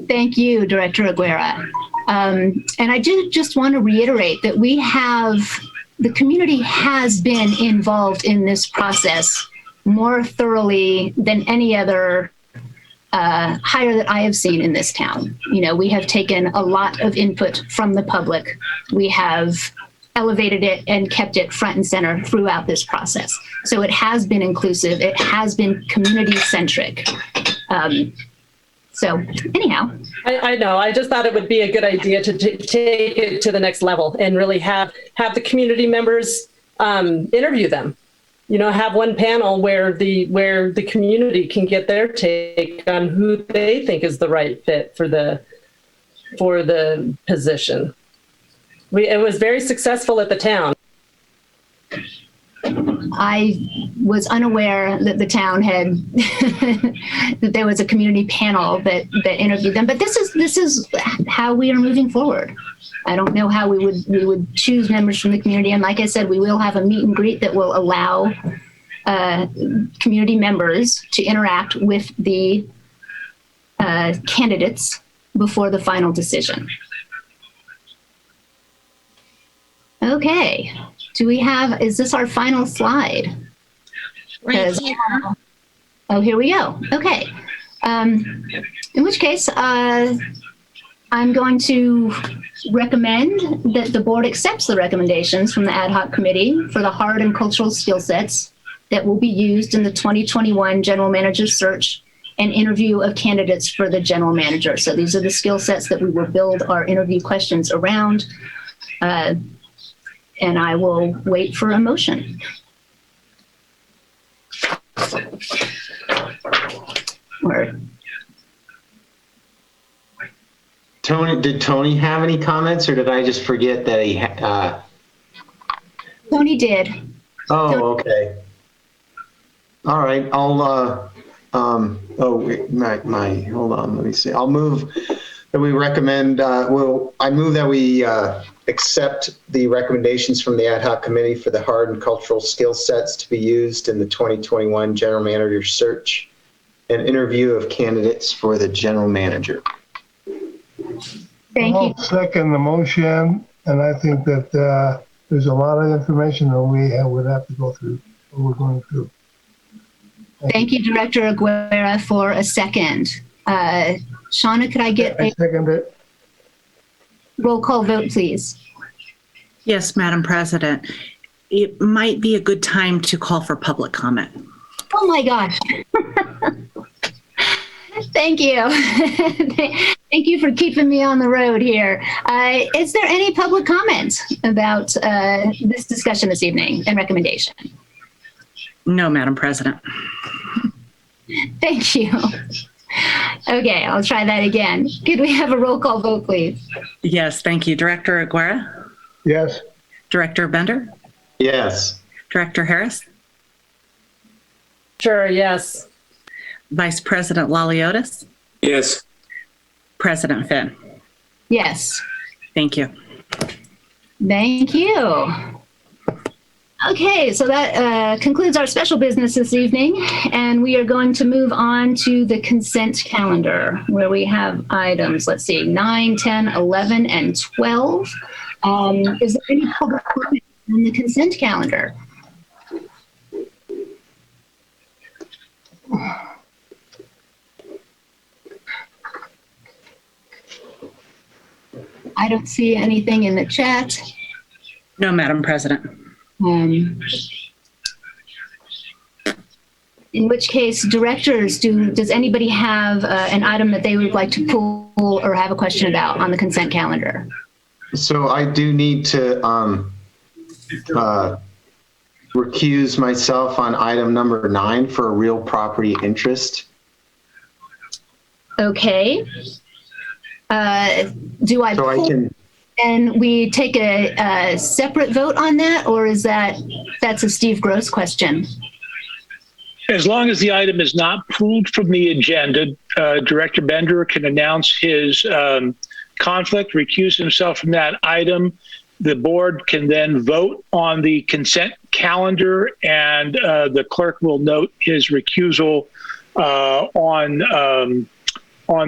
Thank you, Director Aguera. And I do just want to reiterate that we have the community has been involved in this process more thoroughly than any other hire that I have seen in this town. You know, we have taken a lot of input from the public. We have elevated it and kept it front and center throughout this process. So it has been inclusive. It has been community centric. So anyhow. I know. I just thought it would be a good idea to take it to the next level and really have the community members interview them. You know, have one panel where the community can get their take on who they think is the right fit for the position. It was very successful at the town. I was unaware that the town had that there was a community panel that interviewed them. But this is how we are moving forward. I don't know how we would choose members from the community. And like I said, we will have a meet and greet that will allow community members to interact with the candidates before the final decision. Okay. Is this our final slide? Right here. Oh, here we go. Okay. In which case, I'm going to recommend that the board accepts the recommendations from the ad hoc committee for the hard and cultural skill sets that will be used in the 2021 general manager search and interview of candidates for the general manager. So these are the skill sets that we will build our interview questions around. And I will wait for a motion. Did Tony have any comments, or did I just forget that he Tony did. Oh, okay. All right. I'll hold on, let me see. I'll move that we recommend, I move that we accept the recommendations from the ad hoc committee for the hard and cultural skill sets to be used in the 2021 general manager search and interview of candidates for the general manager. Thank you. I'll second the motion, and I think that there's a lot of information that we would have to go through, what we're going through. Thank you, Director Aguera, for a second. Shauna, could I get I a second it. roll call vote, please? Yes, Madam President. It might be a good time to call for public comment. Oh my gosh. Thank you. Thank you for keeping me on the road here. Is there any public comment about this discussion this evening and recommendation? No, Madam President. Thank you. Okay, I'll try that again. Could we have a roll call vote, please? Yes, thank you. Director Aguera? Yes. Director Bender? Yes. Director Harris? Sure, yes. Vice President Laliotis? Yes. President Finn? Yes. Thank you. Thank you. Okay, so that concludes our special business this evening, and we are going to move on to the consent calendar, where we have items, let's see, 9, 10, 11, and 12. Is there any public comment on the consent calendar? I don't see anything in the chat. No, Madam President. In which case, directors, does anybody have an item that they would like to pull or have a question about on the consent calendar? So I do need to recuse myself on item number 9 for a real property interest. Okay. Do I So I pull can, and we take a separate vote on that, or is that's a Steve Gross question? As long as the item is not pulled from the agenda, Director Bender can announce his conflict, recuse himself from that item. The board can then vote on the consent calendar, and the clerk will note his recusal on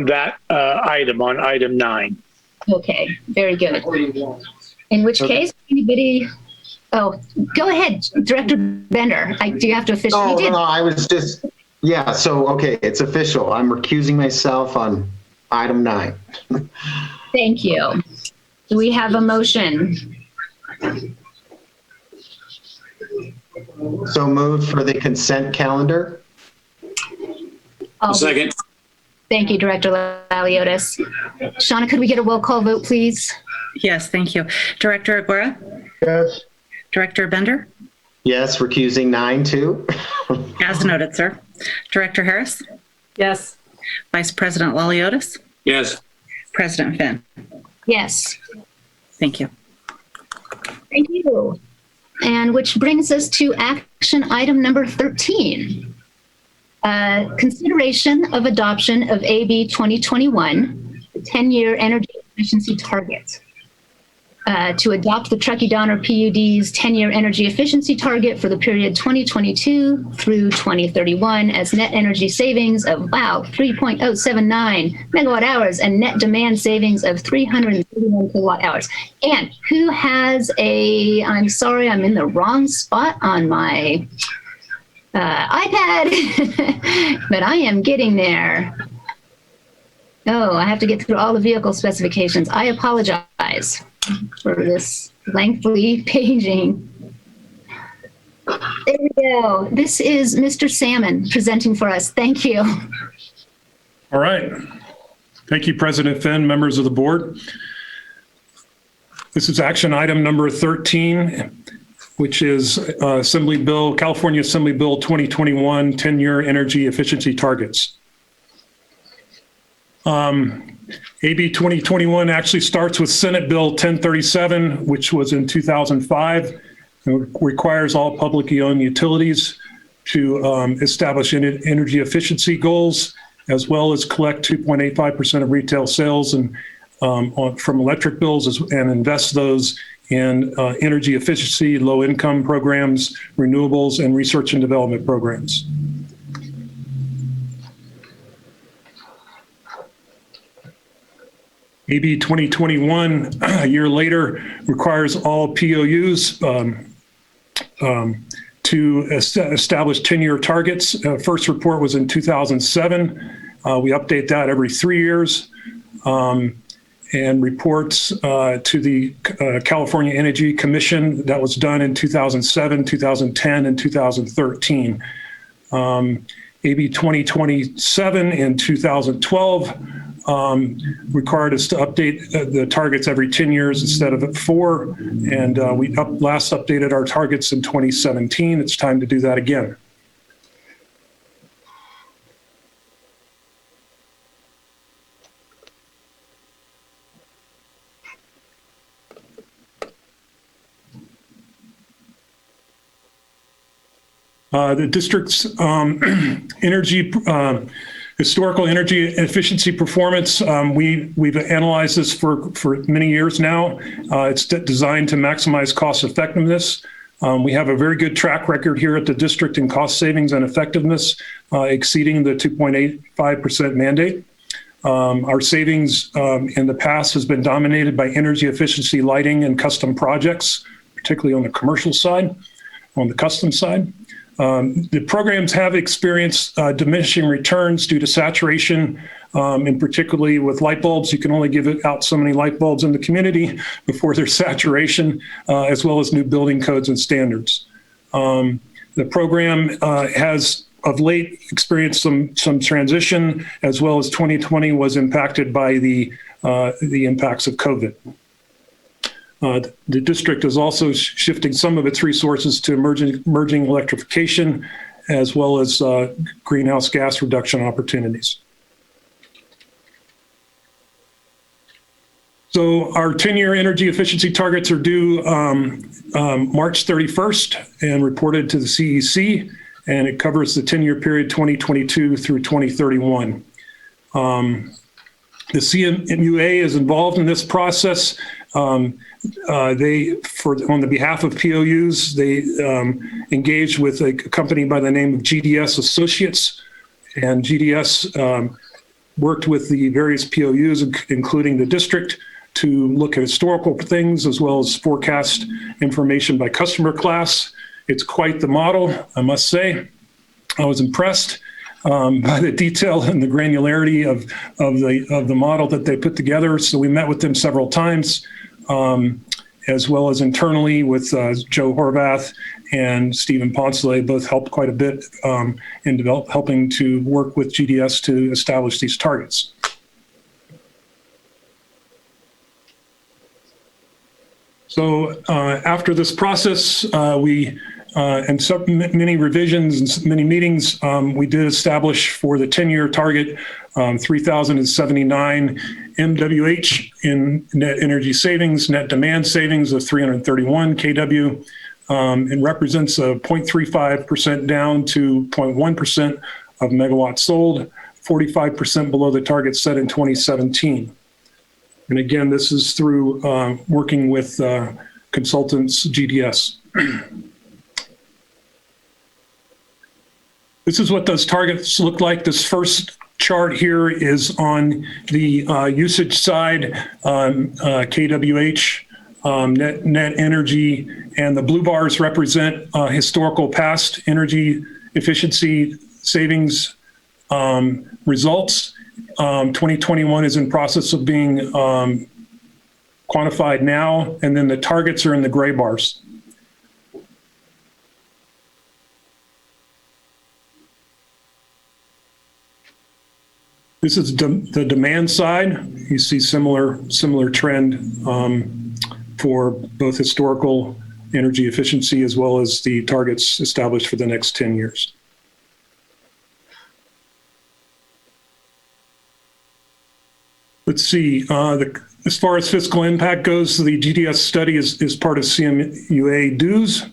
that item, on item 9. Okay, very good. In which case, anybody Oh, go ahead, Director Bender. Do you have to officially? Oh, You did. no, I was just, yeah, so, okay, it's official. I'm recusing myself on item 9. Thank you. Do we have a motion? So moved for the consent calendar. Second. Thank you, Director Laliotis. Shauna, could we get a roll call vote, please? Yes, thank you. Director Aguirre? Yes. Director Bender? Yes, recusing 9 too. As noted, sir. Director Harris? Yes. Vice President Laliotis? Yes. President Finn? Yes. Thank you. Thank you. And which brings us to action item number 13. Consideration of adoption of AB 2021, the 10-year energy efficiency target. To adopt the Truckee Donner PUD's 10-year energy efficiency target for the period 2022 through 2031 as net energy savings of, 3.079 megawatt hours and net demand savings of 331 kilowatt hours. And who has I'm sorry, I'm in the wrong spot on my iPad, but I am getting there. Oh, I have to get through all the vehicle specifications. I apologize for this lengthy paging. There we go. This is Mr. Salmon presenting for us. Thank you. All right. Thank you, President Finn, members of the board. This is action item number 13, which is California Assembly Bill 2021 10-year energy efficiency targets. AB 2021 actually starts with Senate Bill 1037, which was in 2005. It requires all publicly owned utilities to establish energy efficiency goals, as well as collect 2.85% of retail sales and from electric bills and invest those in energy efficiency, low-income programs, renewables, and research and development programs. AB 2021, a year later, requires all POUs to establish 10-year targets. First report was in 2007. We update that every 3 years. And reports to the California Energy Commission. That was done in 2007, 2010, and 2013. AB 2027 in 2012 required us to update the targets every 10 years instead of 4. And we last updated our targets in 2017. It's time to do that again. The district's historical energy efficiency performance, we've analyzed this for many years now. It's designed to maximize cost effectiveness. We have a very good track record here at the district in cost savings and effectiveness, exceeding the 2.85% mandate. Our savings in the past has been dominated by energy efficiency lighting and custom projects, particularly on the commercial side, on the custom side. The programs have experienced diminishing returns due to saturation, and particularly with light bulbs. You can only give out so many light bulbs in the community before there's saturation, as well as new building codes and standards. The program has of late experienced some transition, as well as 2020 was impacted by the impacts of COVID. The district is also shifting some of its resources to emerging electrification, as well as greenhouse gas reduction opportunities. So our 10-year energy efficiency targets are due March 31st and reported to the CEC, and it covers the 10-year period 2022 through 2031. The CMUA is involved in this process. On the behalf of POUs, they engaged with a company by the name of GDS Associates, and GDS worked with the various POUs, including the district, to look at historical things as well as forecast information by customer class. It's quite the model, I must say. I was impressed by the detail and the granularity of the model that they put together. So we met with them several times, as well as internally with Joe Horvath and Stephen Poncelet. Both helped quite a bit in helping to work with GDS to establish these targets. So after this process, and so many revisions and many meetings, we did establish for the 10-year target 3,079 MWH in net energy savings, net demand savings of 331 kW. It represents a 0.35% down to 0.1% of megawatts sold, 45% below the target set in 2017. And again, this is through working with consultants, GDS. This is what those targets look like. This first chart here is on the usage side, kWh, net energy, and the blue bars represent historical past energy efficiency savings results. 2021 is in process of being quantified now, and then the targets are in the gray bars. This is the demand side. You see similar trend for both historical energy efficiency as well as the targets established for the next 10 years. Let's see, as far as fiscal impact goes, the GDS study is part of CMUA dues,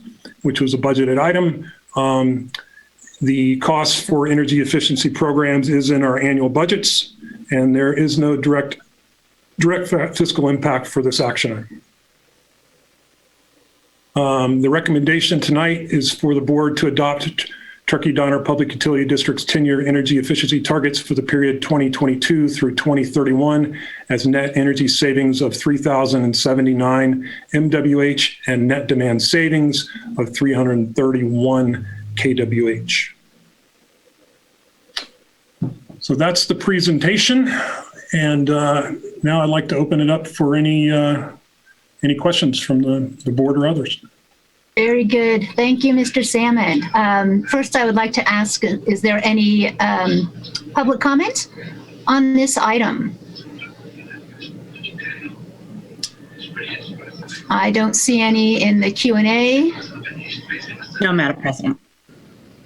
which was a budgeted item. The cost for energy efficiency programs is in our annual budgets, and there is no direct fiscal impact for this action item. The recommendation tonight is for the board to adopt Truckee-Donner Public Utility District's 10-year energy efficiency targets for the period 2022 through 2031 as net energy savings of 3,079 MWH and net demand savings of 331 kWh. So that's the presentation, and now I'd like to open it up for any questions from the board or others. Very good. Thank you, Mr. Salmon. First, I would like to ask, is there any public comment on this item? I don't see any in the Q&A. No, Madam President.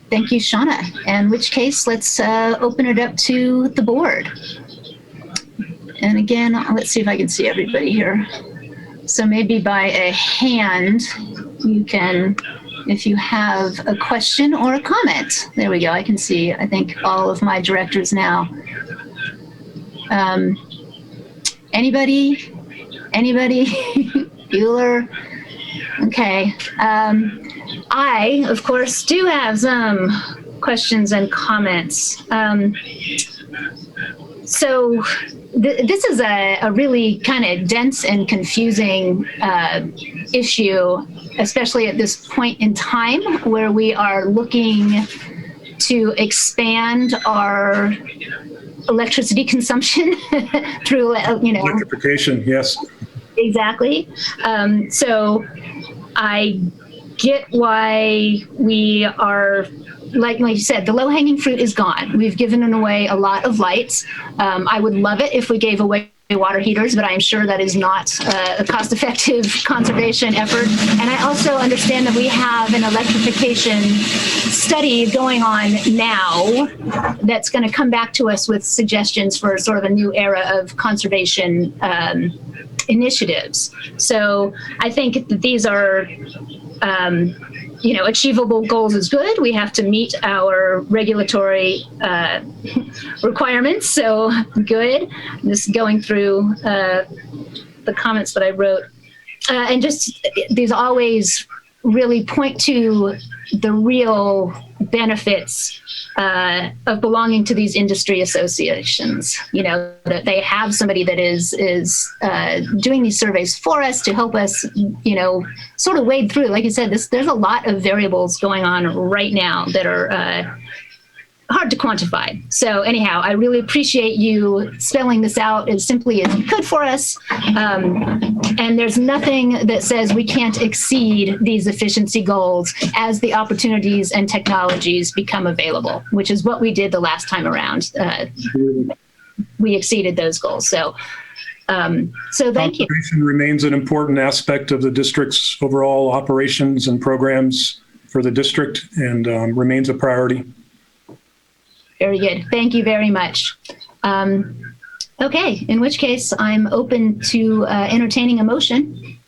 Thank you, Shauna. In which case, let's open it up to the board. And again, let's see if I can see everybody here. So maybe by a hand, you can, if you have a question or a comment. There we go. I can see, I think, all of my directors now. Anybody? Bueller? Okay. I, of course, do have some questions and comments. So this is a really kind of dense and confusing issue, especially at this point in time where we are looking to expand our electricity consumption through, electrification, yes. Exactly. So I get why we are, like you said, the low-hanging fruit is gone. We've given away a lot of lights. I would love it if we gave away water heaters, but I'm sure that is not a cost-effective conservation effort. And I also understand that we have an electrification study going on now that's going to come back to us with suggestions for sort of a new era of conservation initiatives. So I think that these are achievable goals is good. We have to meet our regulatory requirements. So good. Just going through the comments that I wrote. And just, there's always really point to the real benefits of belonging to these industry associations. You know, that they have somebody that is doing these surveys for us to help us, you know, sort of wade through. Like you said, there's a lot of variables going on right now that are hard to quantify. So anyhow, I really appreciate you spelling this out as simply as you could for us. And there's nothing that says we can't exceed these efficiency goals as the opportunities and technologies become available, which is what we did the last time around. We exceeded those goals. So thank you. Conservation remains an important aspect of the district's overall operations and programs for the district, and remains a priority. Very good. Thank you very much. Okay, in which case I'm open to entertaining a motion.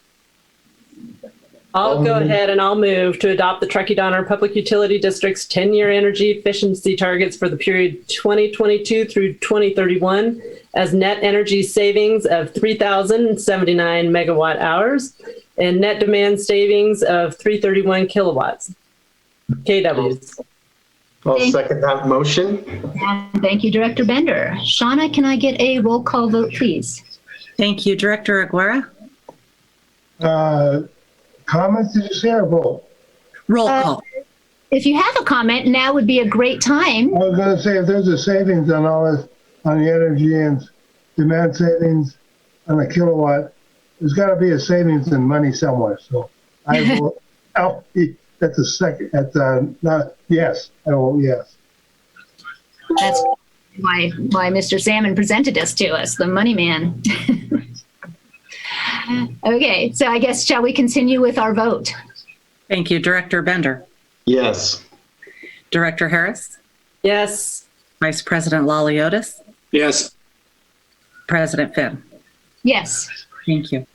I'll go ahead and I'll move to adopt the Truckee-Donner Public Utility District's 10-year energy efficiency targets for the period 2022 through 2031 as net energy savings of 3,079 megawatt hours and net demand savings of 331 kilowatts, kWs. I'll second that motion. And thank you, Director Bender. Shauna, can I get a roll call vote, please? Thank you, Director Aguirre. Comments, did you say, or vote? Roll call. If you have a comment, now would be a great time. I was going to say, if there's a savings on all this, on the energy and demand savings on the kilowatt, there's got to be a savings in money somewhere. So I vote, that's a second, not yes, I vote yes. That's why Mr. Salmon presented us to us, the money man. Okay, so I guess shall we continue with our vote? Thank you, Director Bender. Yes. Director Harris. Yes. Vice President Laliotis. Yes. President Finn. Yes. Thank you.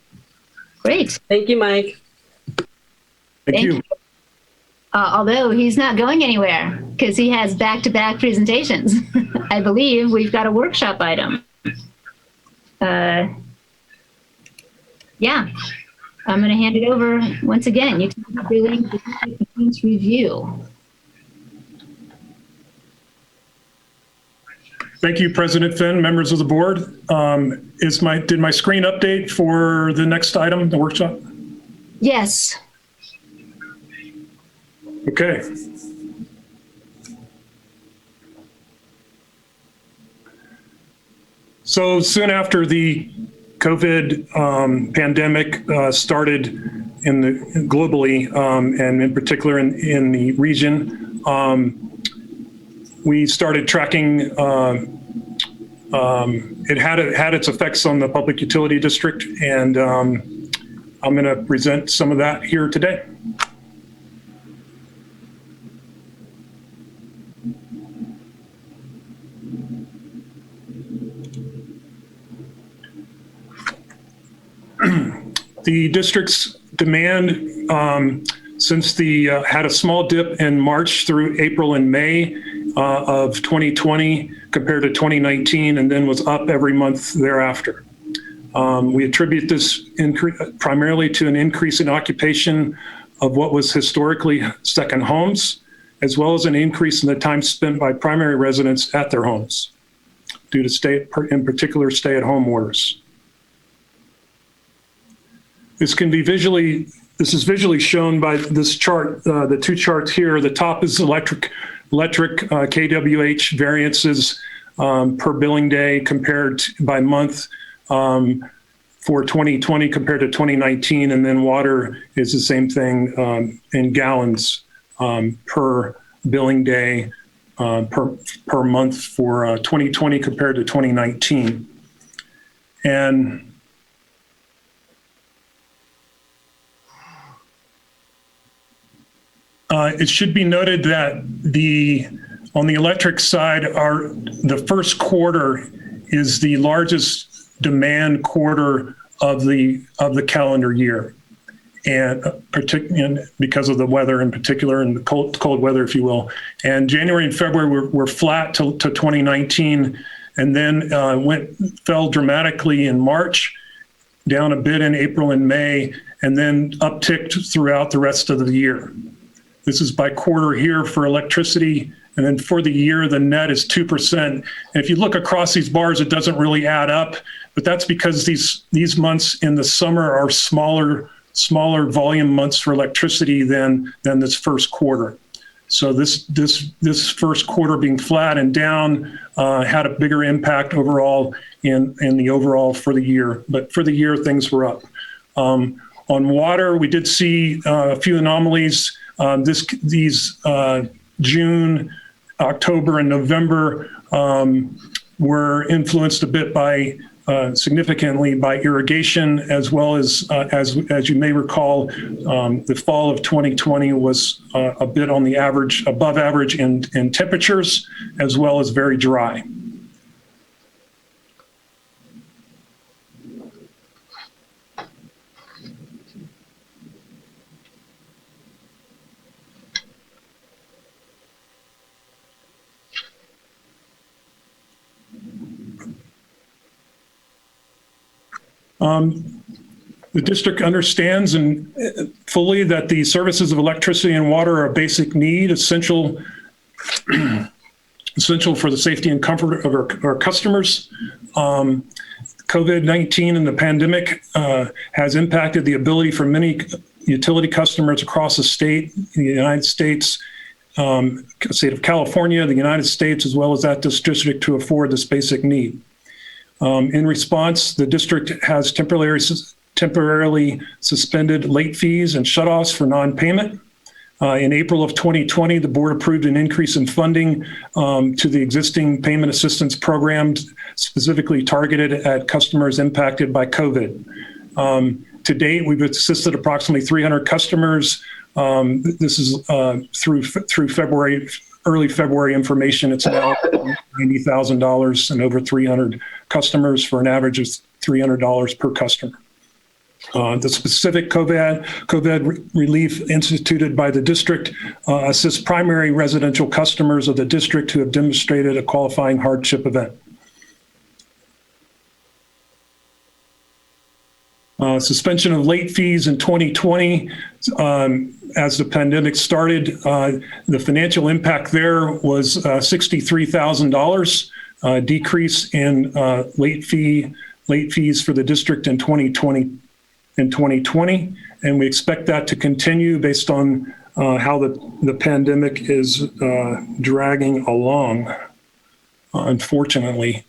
Great. Thank you, Mike. Thank you. Although he's not going anywhere because he has back-to-back presentations. I believe we've got a workshop item. Yeah, I'm going to hand it over once again. You can be doing the performance review. Thank you, President Finn, members of the board. Did my screen update for the next item, the workshop? Yes. Okay. So soon after the COVID pandemic started globally, and in particular in the region, we started tracking. It had its effects on the public utility district, and I'm going to present some of that here today. The district's demand since had a small dip in March through April and May of 2020 compared to 2019, and then was up every month thereafter. We attribute this primarily to an increase in occupation of what was historically second homes, as well as an increase in the time spent by primary residents at their homes due to in particular stay-at-home orders. This is visually shown by this chart, the two charts here. The top is electric kWh variances per billing day compared by month for 2020 compared to 2019. And then water is the same thing in gallons per billing day per month for 2020 compared to 2019. And it should be noted that on the electric side, the first quarter is the largest demand quarter of the calendar year, and because of the weather in particular, and the cold weather, if you will. And January and February were flat to 2019, and then fell dramatically in March, down a bit in April and May, and then upticked throughout the rest of the year. This is by quarter here for electricity. And then for the year, the net is 2%. And if you look across these bars, it doesn't really add up, but that's because these months in the summer are smaller volume months for electricity than this first quarter. So this first quarter being flat and down had a bigger impact overall in the overall for the year. But for the year, things were up. On water, we did see a few anomalies. These June, October, and November were influenced a bit by significantly by irrigation, as well as you may recall, the fall of 2020 was a bit on the average, above average in temperatures, as well as very dry. The district understands and fully that the services of electricity and water are a basic need, essential for the safety and comfort of our customers. COVID-19 and the pandemic has impacted the ability for many utility customers across the state, in the United States, state of California, the United States, as well as that district to afford this basic need. In response, the district has temporarily suspended late fees and shutoffs for non-payment. In April of 2020, the board approved an increase in funding to the existing payment assistance program, specifically targeted at customers impacted by COVID. To date, we've assisted approximately 300 customers. This is through February, early February information. It's now $90,000 and over 300 customers for an average of $300 per customer. The specific COVID relief instituted by the district assists primary residential customers of the district who have demonstrated a qualifying hardship event. Suspension of late fees in 2020, as the pandemic started, the financial impact there was $63,000 decrease in late fees for the district in 2020. And we expect that to continue based on how the pandemic is dragging along, unfortunately.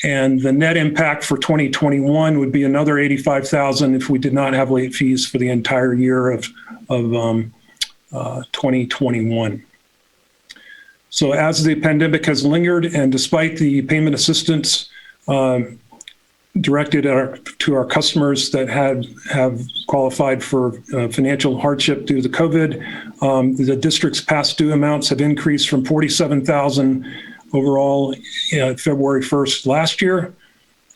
And the net impact for 2021 would be another $85,000 if we did not have late fees for the entire year of 2021. So as the pandemic has lingered, and despite the payment assistance directed to our customers that have qualified for financial hardship due to COVID, the district's past due amounts have increased from $47,000 overall February 1st last year,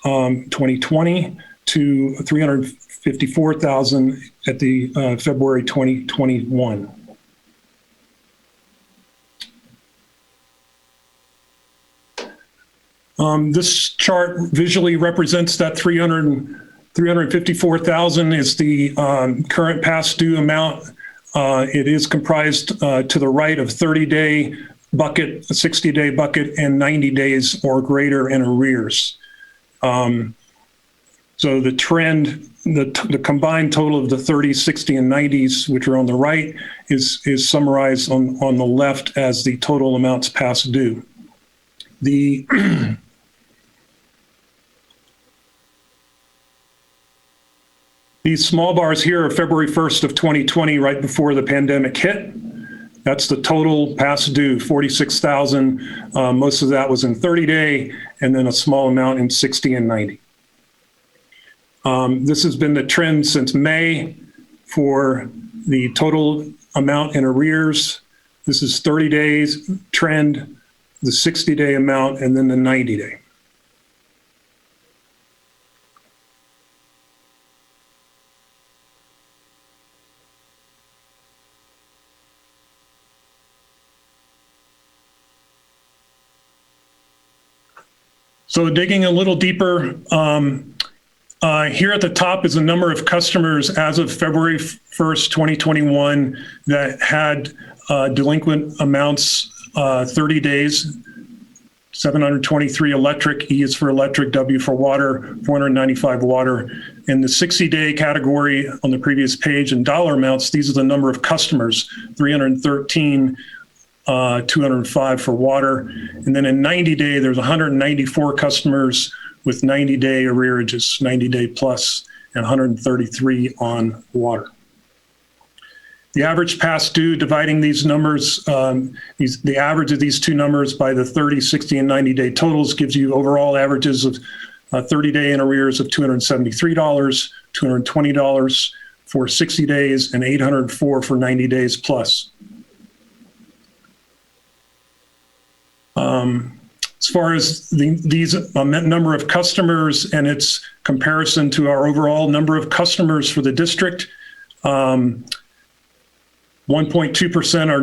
2020, to $354,000 at the February 2021. This chart visually represents that $354,000 is the current past due amount. It is comprised to the right of 30-day bucket, a 60-day bucket, and 90 days or greater in arrears. So the trend, the combined total of the 30, 60, and 90s, which are on the right, is summarized on the left as the total amounts past due. These small bars here are February 1st of 2020, right before the pandemic hit. That's the total past due, $46,000. Most of that was in 30-day, and then a small amount in 60 and 90. This has been the trend since May for the total amount in arrears. This is 30 days trend, the 60-day amount, and then the 90-day. So digging a little deeper, Here at the top is the number of customers as of February 1st, 2021 that had delinquent amounts 30 days. 723 electric, E is for electric, W for water, 495 water. In the 60-day category on the previous page in dollar amounts, these are the number of customers, 313, 205 for water. And then in 90-day, there's 194 customers with 90-day arrearages, 90-day plus, and 133 on water. The average past due, dividing these numbers, the average of these two numbers by the 30, 60, and 90-day totals gives you overall averages of 30-day in arrears of $273, $220 for 60 days, and $804 for 90 days plus. As far as these number of customers and its comparison to our overall number of customers for the district, 1.2% are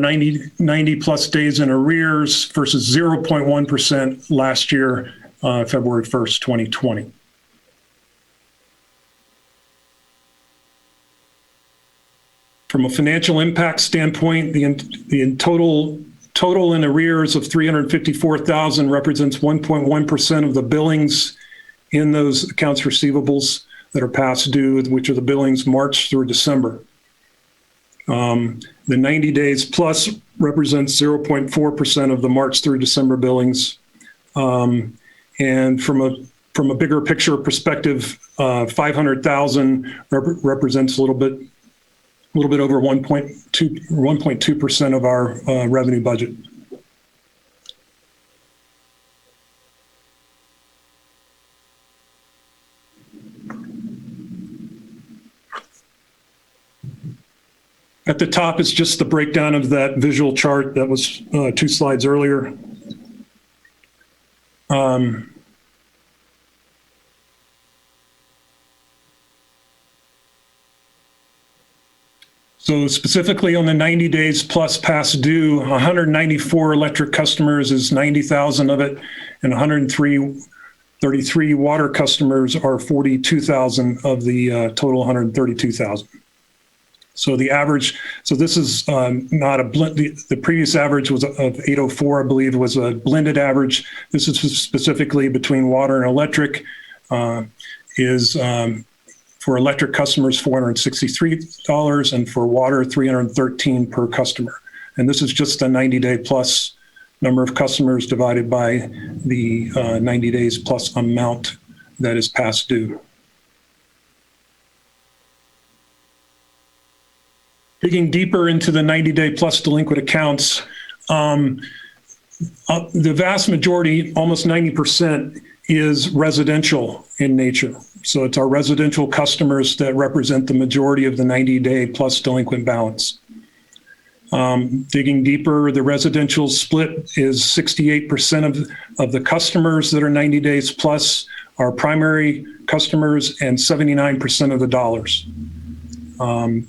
90 plus days in arrears versus 0.1% last year, February 1st, 2020. From a financial impact standpoint, the total in arrears of $354,000 represents 1.1% of the billings in those accounts receivables that are past due, which are the billings March through December. The 90 days plus represents 0.4% of the March through December billings. And from a bigger picture perspective, 500,000 represents a little bit over 1.2% of our revenue budget. At the top is just the breakdown of that visual chart that was 2 slides earlier. So specifically on the 90 days plus past due, 194 electric customers is 90,000 of it, and 133 water customers are 42,000 of the total 132,000. So the average, so this is not a blend, the previous average was of 804, I believe, was a blended average. This is specifically between water and electric, is for electric customers, $463, and for water, $313 per customer. And this is just the 90-day plus number of customers divided by the 90 days plus amount that is past due. Digging deeper into the 90-day plus delinquent accounts, the vast majority, almost 90%, is residential in nature. So it's our residential customers that represent the majority of the 90-day plus delinquent balance. Digging deeper, the residential split is 68% of the customers that are 90 days plus are primary customers and 79% of the dollars.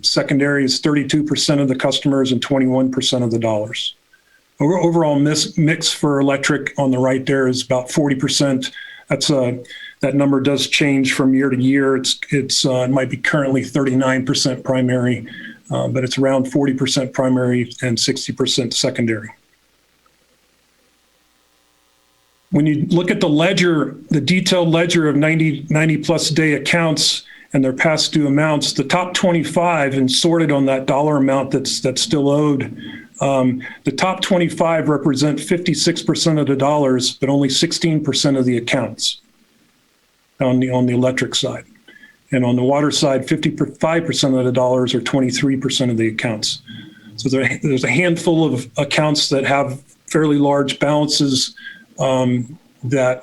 Secondary is 32% of the customers and 21% of the dollars. Overall mix for electric on the right there is about 40%. That number does change from year to year. It might be currently 39% primary, but it's around 40% primary and 60% secondary. When you look at the ledger, the detailed ledger of 90 plus day accounts and their past due amounts, the top 25 and sorted on that dollar amount that's still owed, the top 25 represent 56% of the dollars, but only 16% of the accounts on the electric side. And on the water side, 55% of the dollars or 23% of the accounts. So there's a handful of accounts that have fairly large balances that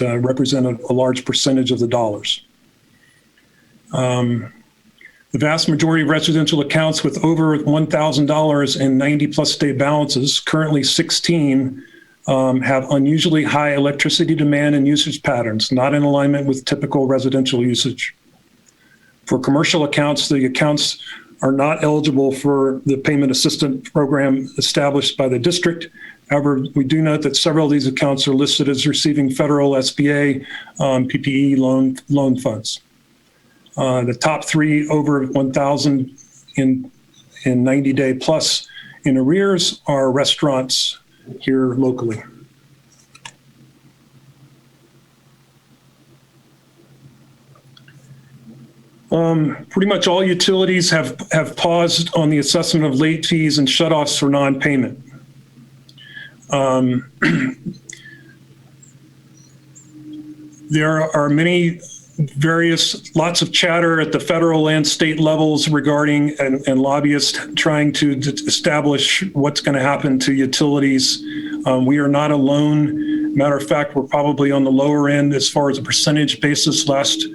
represent a large percentage of the dollars. The vast majority of residential accounts with over $1,000 in 90 plus day balances, currently 16, have unusually high electricity demand and usage patterns, not in alignment with typical residential usage. For commercial accounts, the accounts are not eligible for the payment assistance program established by the district. However, we do note that several of these accounts are listed as receiving federal SBA PPE loan funds. The top three over 1,000 in 90-day plus in arrears are restaurants here locally. Pretty much all utilities have paused on the assessment of late fees and shutoffs for non-payment. There are lots of chatter at the federal and state levels regarding and lobbyists trying to establish what's going to happen to utilities. We are not alone. Matter of fact, we're probably on the lower end as far as a percentage basis. Last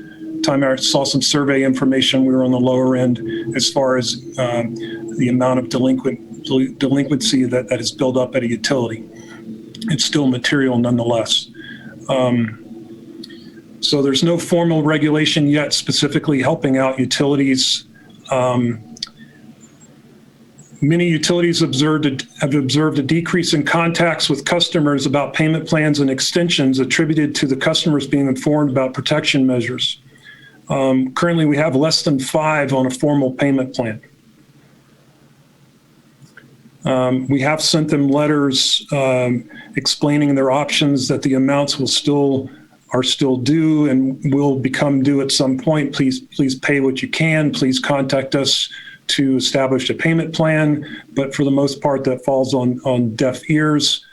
time I saw some survey information, we were on the lower end as far as the amount of delinquency that is built up at a utility. It's still material nonetheless. So there's no formal regulation yet specifically helping out utilities. Many utilities have observed a decrease in contacts with customers about payment plans and extensions attributed to the customers being informed about protection measures. Currently, we have less than 5 on a formal payment plan. We have sent them letters explaining their options, that the amounts are still due and will become due at some point. Please pay what you can. Please contact us to establish a payment plan. But for the most part, that falls on deaf ears,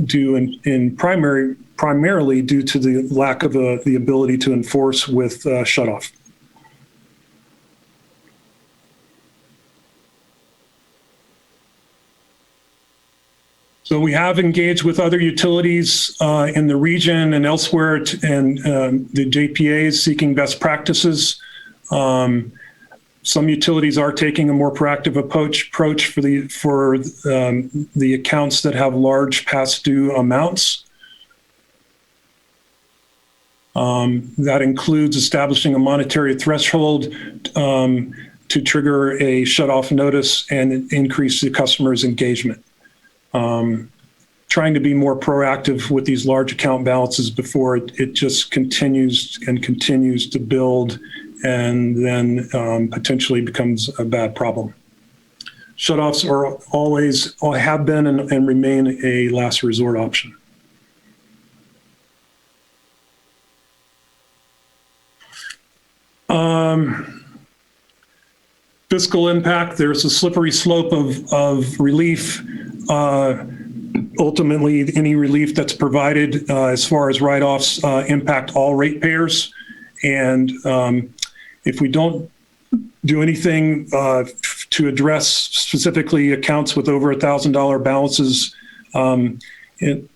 due primarily due to the lack of the ability to enforce with shutoff. So we have engaged with other utilities in the region and elsewhere, and the JPAs seeking best practices. Some utilities are taking a more proactive approach for the accounts that have large past due amounts. That includes establishing a monetary threshold to trigger a shutoff notice and increase the customer's engagement. Trying to be more proactive with these large account balances before it just continues to build and then potentially becomes a bad problem. Shutoffs have been and remain a last resort option. Fiscal impact, there's a slippery slope of relief. Ultimately, any relief that's provided as far as write-offs impact all ratepayers. And if we don't do anything to address specifically accounts with over $1,000 balances on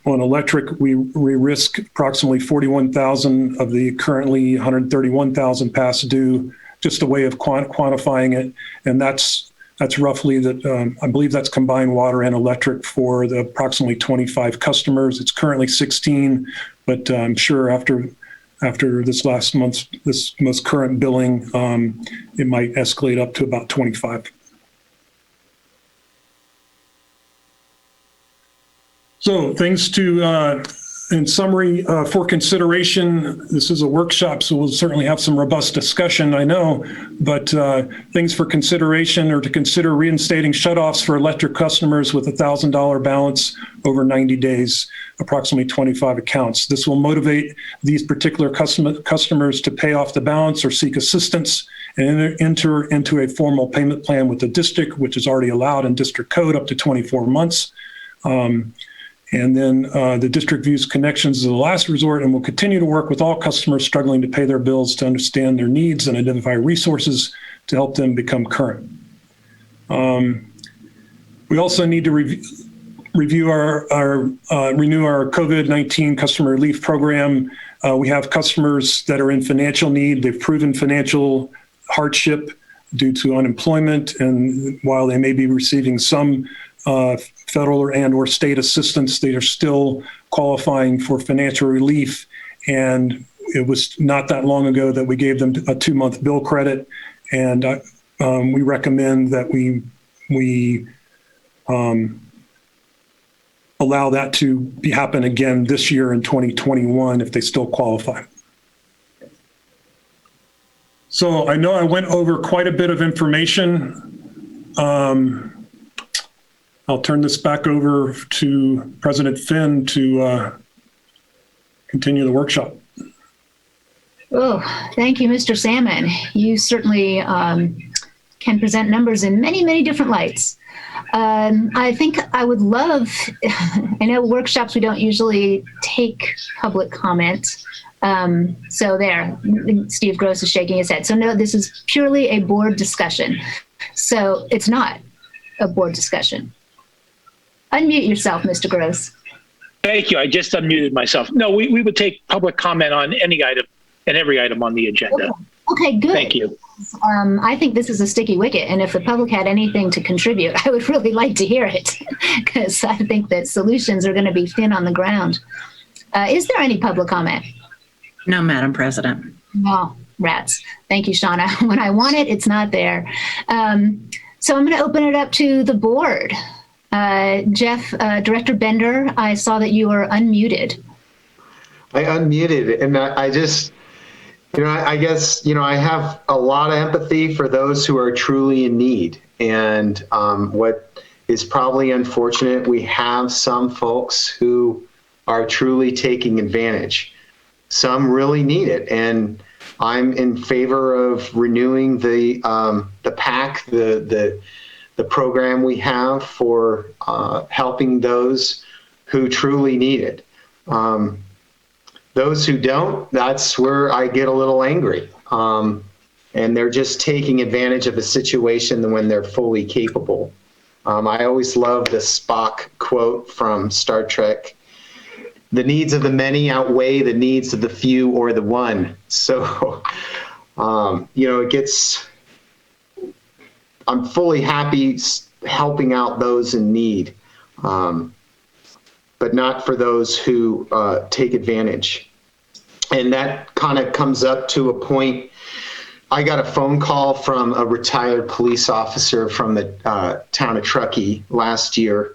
electric, we risk approximately 41,000 of the currently 131,000 past due, just a way of quantifying it. And that's roughly that. I believe that's combined water and electric for the approximately 25 customers. It's currently 16, but I'm sure after this most current billing, it might escalate up to about 25. So things to, in summary, for consideration, this is a workshop, so we'll certainly have some robust discussion, I know, but things for consideration are to consider reinstating shutoffs for electric customers with $1,000 balance over 90 days, approximately 25 accounts. This will motivate these particular customers to pay off the balance or seek assistance and enter into a formal payment plan with the district, which is already allowed in district code up to 24 months. And then the district views connections as a last resort and will continue to work with all customers struggling to pay their bills to understand their needs and identify resources to help them become current. We also need to renew our COVID-19 customer relief program. We have customers that are in financial need. They've proven financial hardship due to unemployment, and while they may be receiving some federal and or state assistance, they are still qualifying for financial relief. And it was not that long ago that we gave them a 2-month bill credit. And we recommend that we allow that to happen again this year in 2021 if they still qualify. So I know I went over quite a bit of information. I'll turn this back over to President Finn to continue the workshop. Oh, thank you, Mr. Salmon. You certainly can present numbers in many, many different lights. I think I would love, I know workshops, we don't usually take public comment. So there, Steve Gross is shaking his head. So no, this is purely a board discussion. So it's not a board discussion. Unmute yourself, Mr. Gross. Thank you. I just unmuted myself. No, we would take public comment on any item and every item on the agenda. Okay, good. Thank you. I think this is a sticky wicket, and if the public had anything to contribute, I would really like to hear it, because I think that solutions are going to be thin on the ground. Is there any public comment? No, Madam President. Oh, rats. Thank you, Shauna. When I want it, it's not there. So I'm going to open it up to the board. Jeff, Director Bender, I saw that you were unmuted. I unmuted, and I just, I guess, I have a lot of empathy for those who are truly in need. And what is probably unfortunate, we have some folks who are truly taking advantage. Some really need it. And I'm in favor of renewing the PAC, the program we have for helping those who truly need it. Those who don't, that's where I get a little angry. And they're just taking advantage of a situation when they're fully capable. I always love the Spock quote from Star Trek: "The needs of the many outweigh the needs of the few or the one." So, it gets, I'm fully happy helping out those in need, but not for those who take advantage. And that kind of comes up to a point. I got a phone call from a retired police officer from the town of Truckee last year,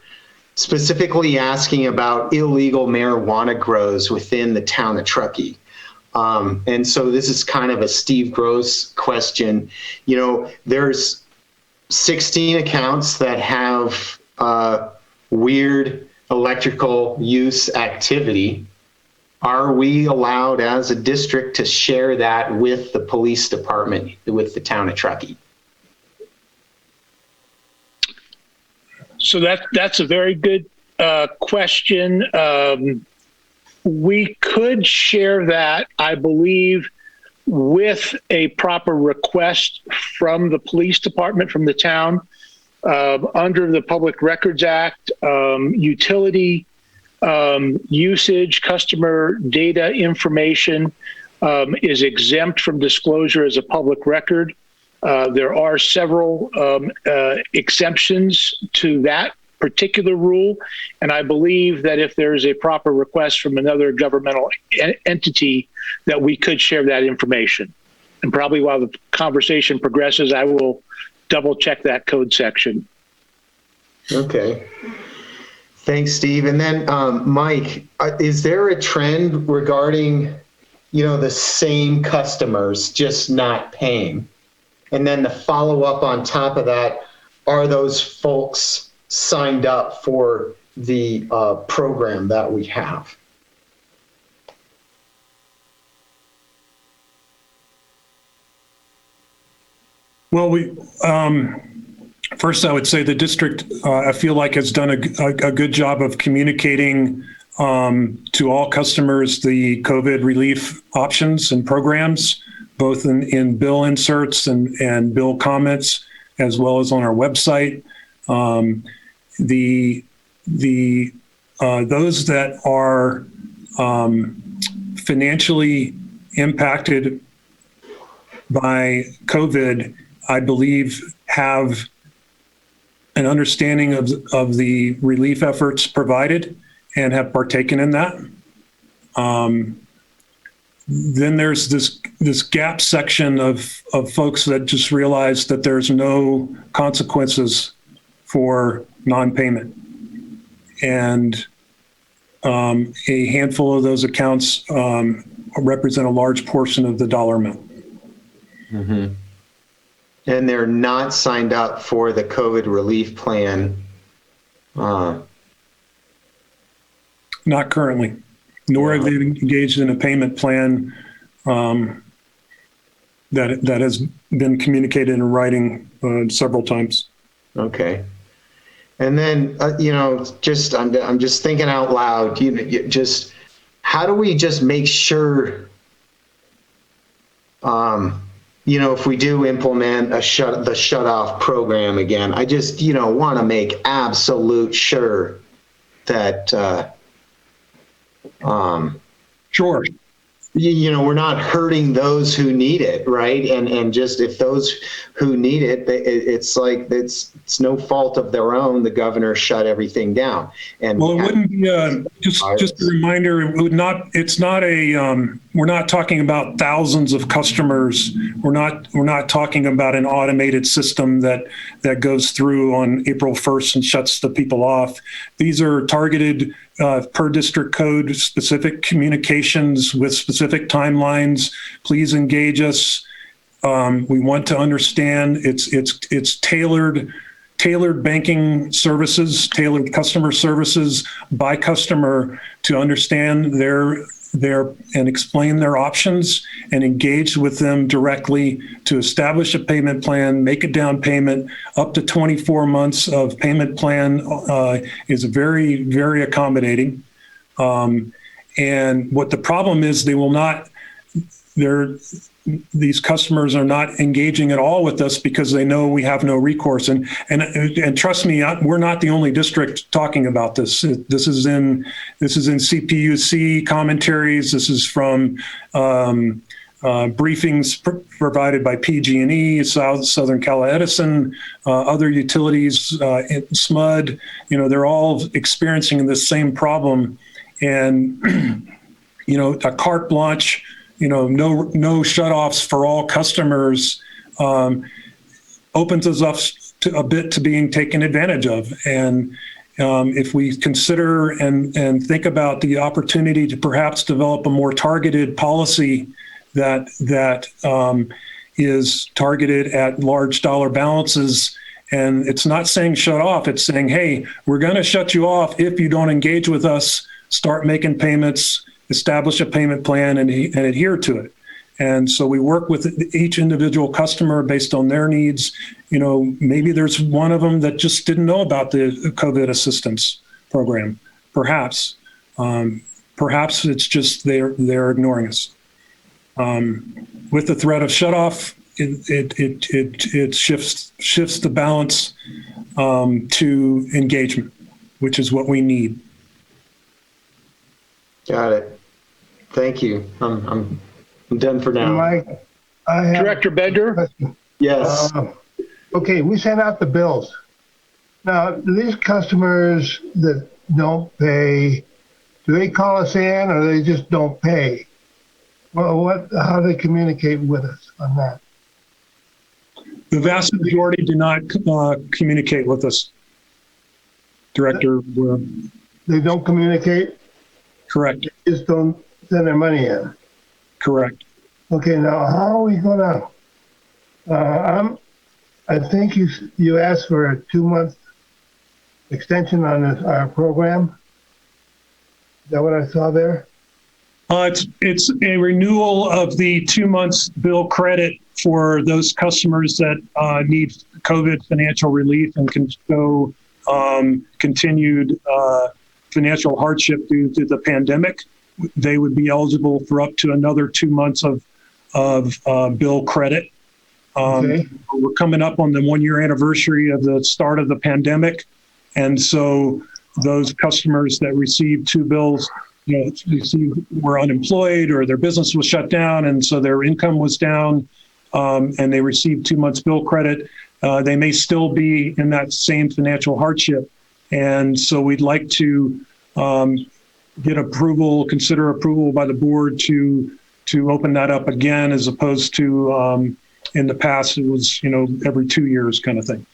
specifically asking about illegal marijuana grows within the town of Truckee. And so this is kind of a Steve Gross question. There's 16 accounts that have weird electrical use activity. Are we allowed as a district to share that with the police department, with the town of Truckee? So that's a very good question. We could share that, I believe, with a proper request from the police department, from the town, under the Public Records Act. Utility usage, customer data information is exempt from disclosure as a public record. There are several exemptions to that particular rule, and I believe that if there's a proper request from another governmental entity, that we could share that information. And probably while the conversation progresses, I will double check that code section. Okay. Thanks, Steve. And then, Mike, is there a trend regarding, the same customers just not paying? And then the follow-up on top of that, are those folks signed up for the program that we have? Well, first, I would say the district, I feel like, has done a good job of communicating to all customers the COVID relief options and programs, both in bill inserts and bill comments, as well as on our website. Those that are financially impacted by COVID, I believe, have an understanding of the relief efforts provided and have partaken in that. Then there's this gap section of folks that just realize that there's no consequences for non-payment. And a handful of those accounts represent a large portion of the dollar amount. Mm-hmm. And they're not signed up for the COVID relief plan. Not currently, nor have they engaged in a payment plan that has been communicated in writing several times. Okay. And then, just I'm just thinking out loud. Just how do we just make sure, if we do implement the shutoff program again, I just want to make absolute sure that Sure. We're not hurting those who need it, right? And just if those who need it, it's like it's no fault of their own. The governor shut everything down. And well, it wouldn't be just a reminder. It would not. It's not a. We're not talking about thousands of customers. We're not talking about an automated system that goes through on April 1st and shuts the people off. These are targeted per district code specific communications with specific timelines. Please engage us. We want to understand it's tailored banking services, tailored customer services by customer to understand their and explain their options and engage with them directly to establish a payment plan, make a down payment. Up to 24 months of payment plan is very, very accommodating. And what the problem is, these customers are not engaging at all with us because they know we have no recourse. And trust me, we're not the only district talking about this. This is in CPUC commentaries. This is from briefings provided by PG&E, Southern Cal Edison, other utilities, SMUD. They're all experiencing this same problem. And a carte blanche. No shutoffs for all customers opens us up a bit to being taken advantage of. And if we consider and think about the opportunity to perhaps develop a more targeted policy that is targeted at large dollar balances, and it's not saying shut off, it's saying, hey, we're going to shut you off if you don't engage with us, start making payments, establish a payment plan and adhere to it. And so we work with each individual customer based on their needs. Maybe there's one of them that just didn't know about the COVID assistance program. Perhaps it's just they're ignoring us. With the threat of shutoff, it shifts the balance to engagement, which is what we need. Got it. Thank you. I'm done for now. Mike, Director Bender? Yes. Okay, we sent out the bills. Now, these customers that don't pay, do they call us in or they just don't pay? Well, how do they communicate with us on that? The vast majority do not communicate with us, Director. They don't communicate? Correct. They just don't send their money in? Correct. Okay, now how are we gonna, I think you asked for a 2-month extension on our program. Is that what I saw there? It's a renewal of the 2 months bill credit for those customers that need COVID financial relief and can show continued financial hardship due to the pandemic. They would be eligible for up to another 2 months of bill credit. Okay. We're coming up on the 1-year anniversary of the start of the pandemic. And so those customers that received 2 bills, were unemployed or their business was shut down. And so their income was down and they received 2 months bill credit. They may still be in that same financial hardship. And so we'd like to consider approval by the board to open that up again, as opposed to in the past, it was, every 2 years kind of thing.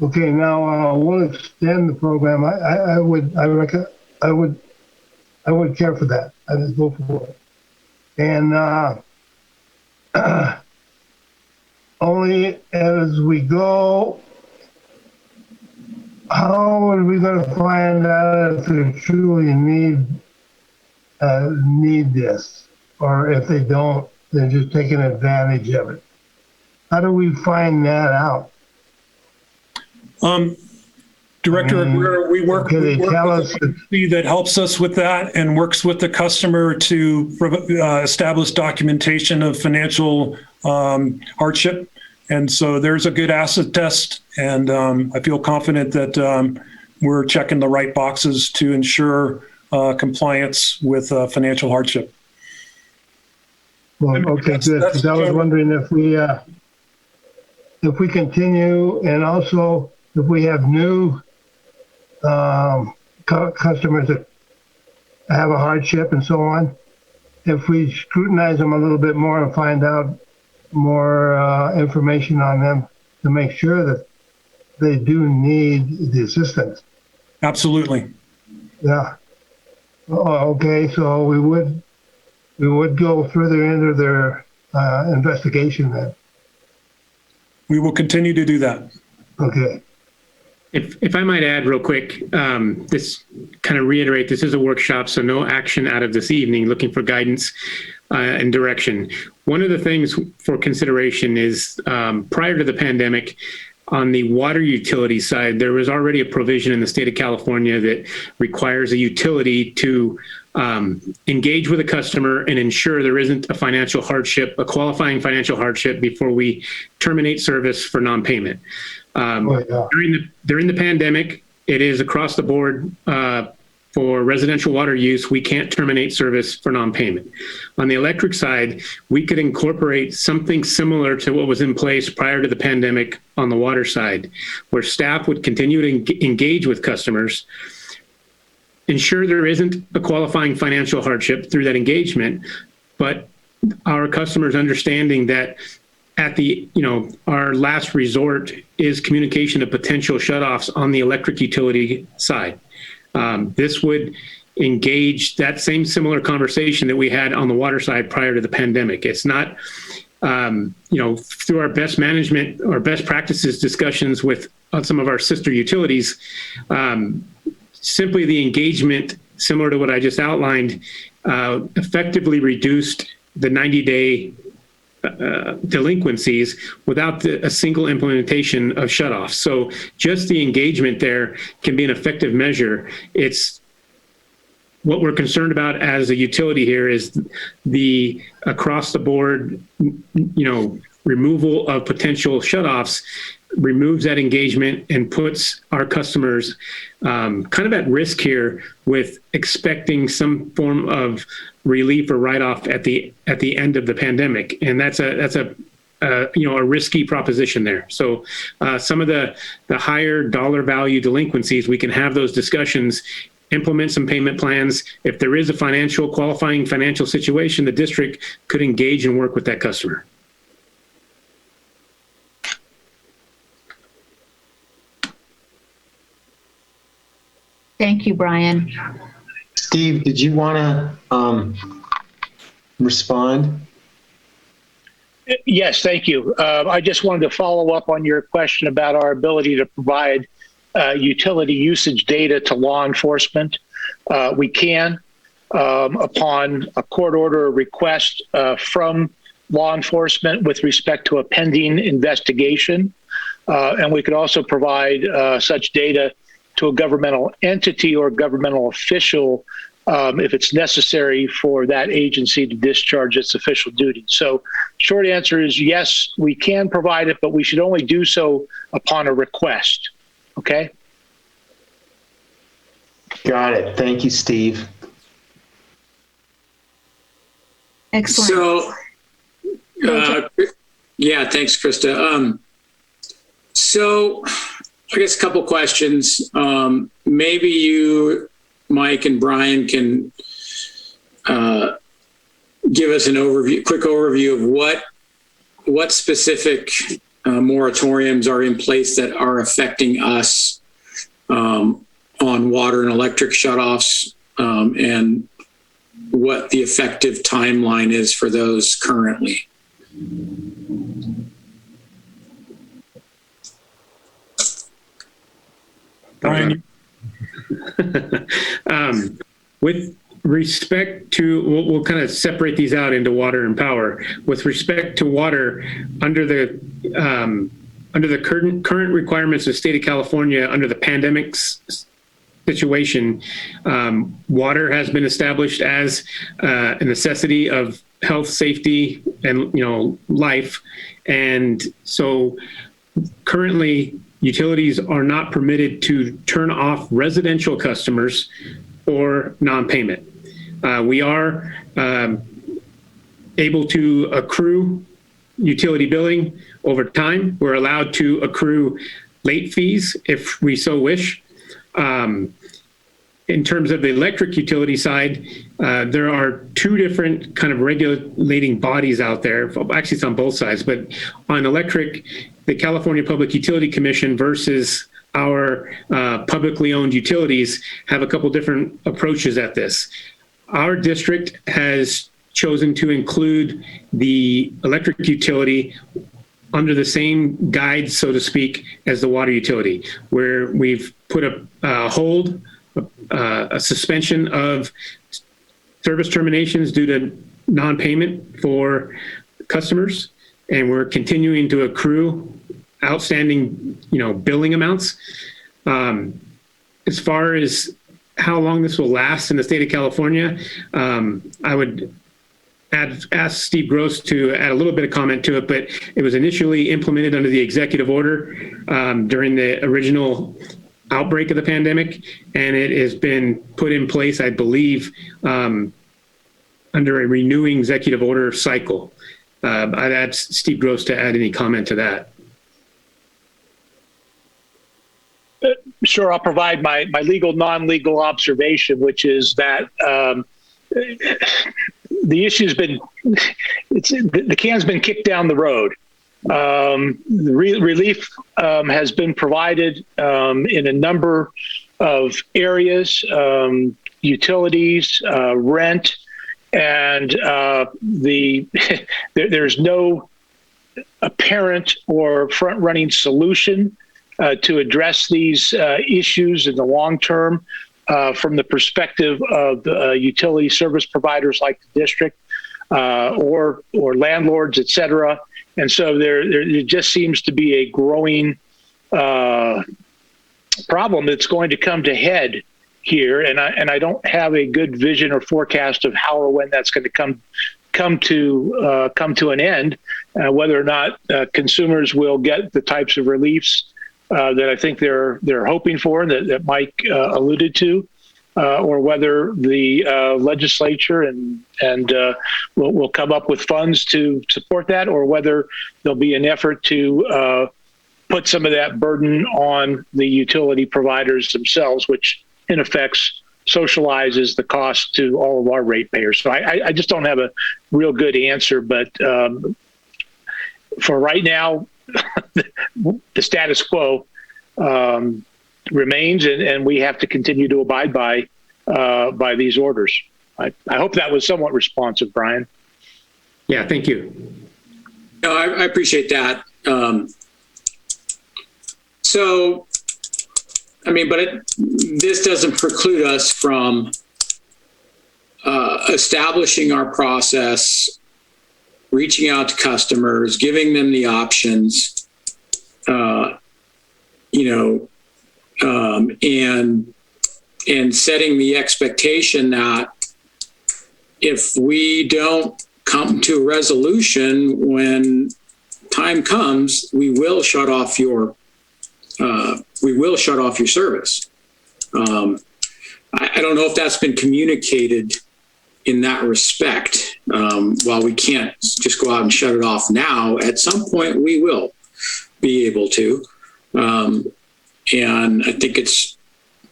Okay, now we'll extend the program. I would I wouldn't care for that. I just go for it. And only as we go, how are we going to find out if they truly need this, or if they don't, they're just taking advantage of it? How do we find that out? Director Aguirre, we work with a company that helps us with that and works with the customer to establish documentation of financial hardship. And so there's a good asset test, and I feel confident that we're checking the right boxes to ensure compliance with financial hardship. Well, okay, good. Because I was wondering if we continue, and also if we have new customers that have a hardship and so on, if we scrutinize them a little bit more and find out more information on them to make sure that they do need the assistance. Absolutely. Yeah. Oh, okay, so we would go further into their investigation then. We will continue to do that. Okay. If I might add real quick, this kind of reiterate, this is a workshop, so no action out of this evening, looking for guidance and direction. One of the things for consideration is prior to the pandemic, on the water utility side, there was already a provision in the state of California that requires a utility to engage with a customer and ensure there isn't a financial hardship, a qualifying financial hardship, before we terminate service for non-payment. During the pandemic, it is across the board for residential water use, we can't terminate service for non-payment. On the electric side, we could incorporate something similar to what was in place prior to the pandemic on the water side, where staff would continue to engage with customers, ensure there isn't a qualifying financial hardship through that engagement, but our customers understanding that at the, our last resort is communication of potential shutoffs on the electric utility side. This would engage that same similar conversation that we had on the water side prior to the pandemic. It's not, through our best management or best practices discussions with some of our sister utilities, simply the engagement, similar to what I just outlined, effectively reduced the 90-day delinquencies without a single implementation of shutoffs. So just the engagement there can be an effective measure. It's what we're concerned about as a utility here is the across the board, removal of potential shutoffs removes that engagement and puts our customers kind of at risk here with expecting some form of relief or write-off at the end of the pandemic, and that's a risky proposition there. So some of the higher dollar value delinquencies, we can have those discussions, implement some payment plans. If there is a qualifying financial situation, the district could engage and work with that customer. Thank you, Brian. Steve, did you want to respond? Yes, thank you. I just wanted to follow up on your question about our ability to provide utility usage data to law enforcement. We can, upon a court order request from law enforcement with respect to a pending investigation. And we could also provide such data to a governmental entity or governmental official if it's necessary for that agency to discharge its official duties. So short answer is yes, we can provide it, but we should only do so upon a request. Okay? Got it. Thank you, Steve. Excellent. So, yeah, thanks, Krista. So I guess a couple questions. Maybe you, Mike and Brian, can give us an quick overview of what specific moratoriums are in place that are affecting us on water and electric shutoffs, and what the effective timeline is for those currently. Brian, With respect to, we'll kind of separate these out into water and power. With respect to water, under the current requirements of the state of California, under the pandemic situation, water has been established as a necessity of health, safety, and life. And so currently, utilities are not permitted to turn off residential customers or non-payment. We are able to accrue utility billing over time. We're allowed to accrue late fees if we so wish. In terms of the electric utility side, there are two different kind of regulating bodies out there. Actually, it's on both sides, but on electric, the California Public Utility Commission versus our publicly owned utilities have a couple different approaches at this. Our district has chosen to include the electric utility under the same guides, so to speak, as the water utility, where we've put a hold, a suspension of service terminations due to non-payment for customers, and we're continuing to accrue outstanding, billing amounts. As far as how long this will last in the state of California, I would ask Steve Gross to add a little bit of comment to it, but it was initially implemented under the executive order during the original outbreak of the pandemic, and it has been put in place, I believe, under a renewing executive order cycle. I'd ask Steve Gross to add any comment to that. Sure, I'll provide my legal, non-legal observation, which is that the issue's been, the can's been kicked down the road. Relief has been provided in a number of areas, utilities, rent, and there's no apparent or front-running solution to address these issues in the long term from the perspective of utility service providers like the district or landlords, et cetera. And so there just seems to be a growing problem that's going to come to head here, and I don't have a good vision or forecast of how or when that's going to come to an end. Whether or not consumers will get the types of reliefs that I think they're hoping for, that Mike alluded to, or whether the legislature and will come up with funds to support that, or whether there'll be an effort to put some of that burden on the utility providers themselves, which in effect socializes the cost to all of our ratepayers. So I just don't have a real good answer, but for right now, the status quo remains, and we have to continue to abide by these orders. I hope that was somewhat responsive, Brian. Yeah, thank you. No, I appreciate that. So, I mean, but this doesn't preclude us from establishing our process, reaching out to customers, giving them the options, and setting the expectation that if we don't come to a resolution when time comes, we will shut off your service. I don't know if that's been communicated in that respect. While we can't just go out and shut it off now, at some point we will be able to. And I think it's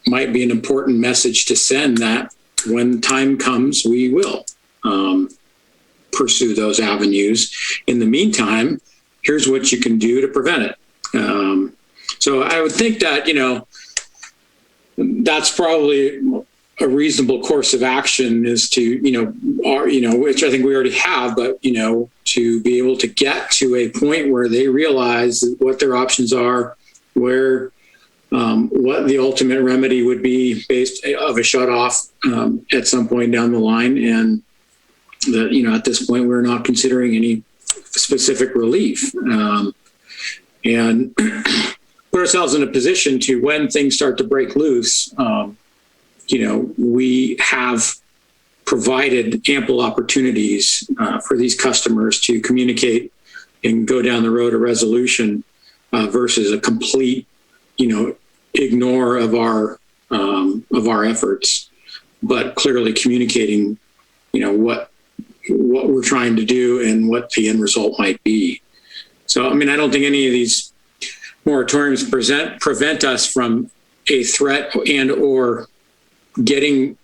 might be an important message to send, that when time comes, we will pursue those avenues. In the meantime, here's what you can do to prevent it. So I would think that, that's probably a reasonable course of action is to, which I think we already have, but, to be able to get to a point where they realize what their options are, where, what the ultimate remedy would be based of a shut off at some point down the line. And that, at this point, we're not considering any specific relief. And put ourselves in a position to, when things start to break loose, we have provided ample opportunities for these customers to communicate and go down the road of resolution versus a complete, ignore of our efforts, but clearly communicating, what we're trying to do and what the end result might be. So, I don't think any of these moratoriums prevent us from a threat and or getting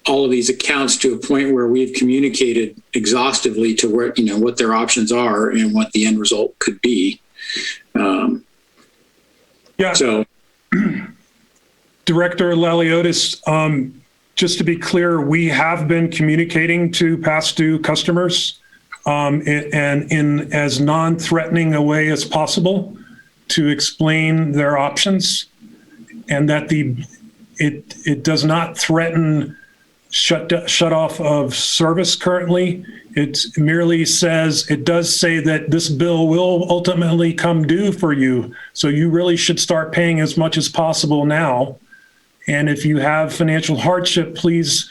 all of these accounts to a point where we've communicated exhaustively to where, what their options are and what the end result could be. So, Director Laliotis, just to be clear, we have been communicating to past due customers and in as non-threatening a way as possible to explain their options, and that it does not threaten shut off of service currently. It merely says, it does say that this bill will ultimately come due for you, so you really should start paying as much as possible now. And if you have financial hardship, please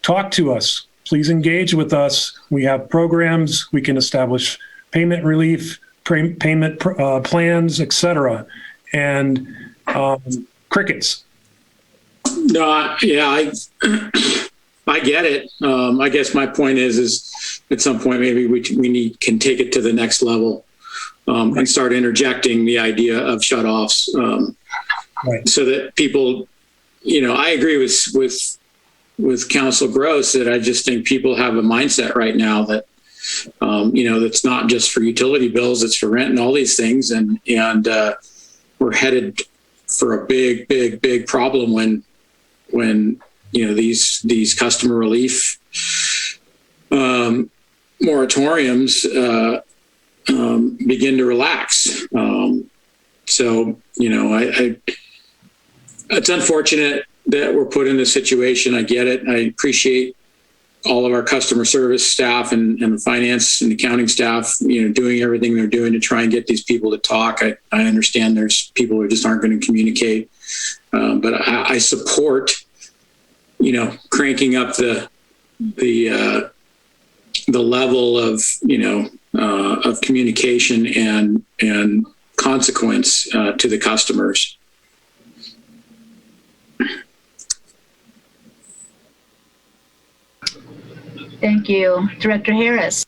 talk to us. Please engage with us. We have programs. We can establish payment relief, payment plans, etc. And crickets. No, yeah, I get it. I guess my point is at some point maybe we can take it to the next level and start interjecting the idea of shutoffs, so that people, I agree with Council Gross that I just think people have a mindset right now that that's not just for utility bills, it's for rent and all these things, and we're headed for a big problem when these customer relief moratoriums begin to relax. It's unfortunate that we're put in this situation. I get it. I appreciate all of our customer service staff and the finance and accounting staff, doing everything they're doing to try and get these people to talk. I understand there's people who just aren't going to communicate. But I support, cranking up the level of communication and consequence to the customers. Thank you. Director Harris.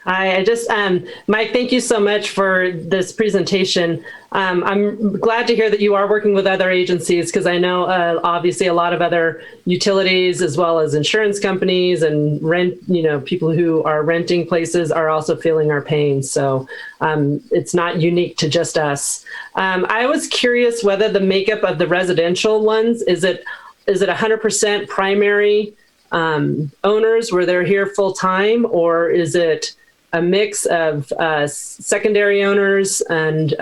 Hi, Mike, thank you so much for this presentation. I'm glad to hear that you are working with other agencies, because I know obviously a lot of other utilities as well as insurance companies and people who are renting places are also feeling our pain. So it's not unique to just us. I was curious whether the makeup of the residential ones, is it 100% primary owners where they're here full time, or is it a mix of secondary owners and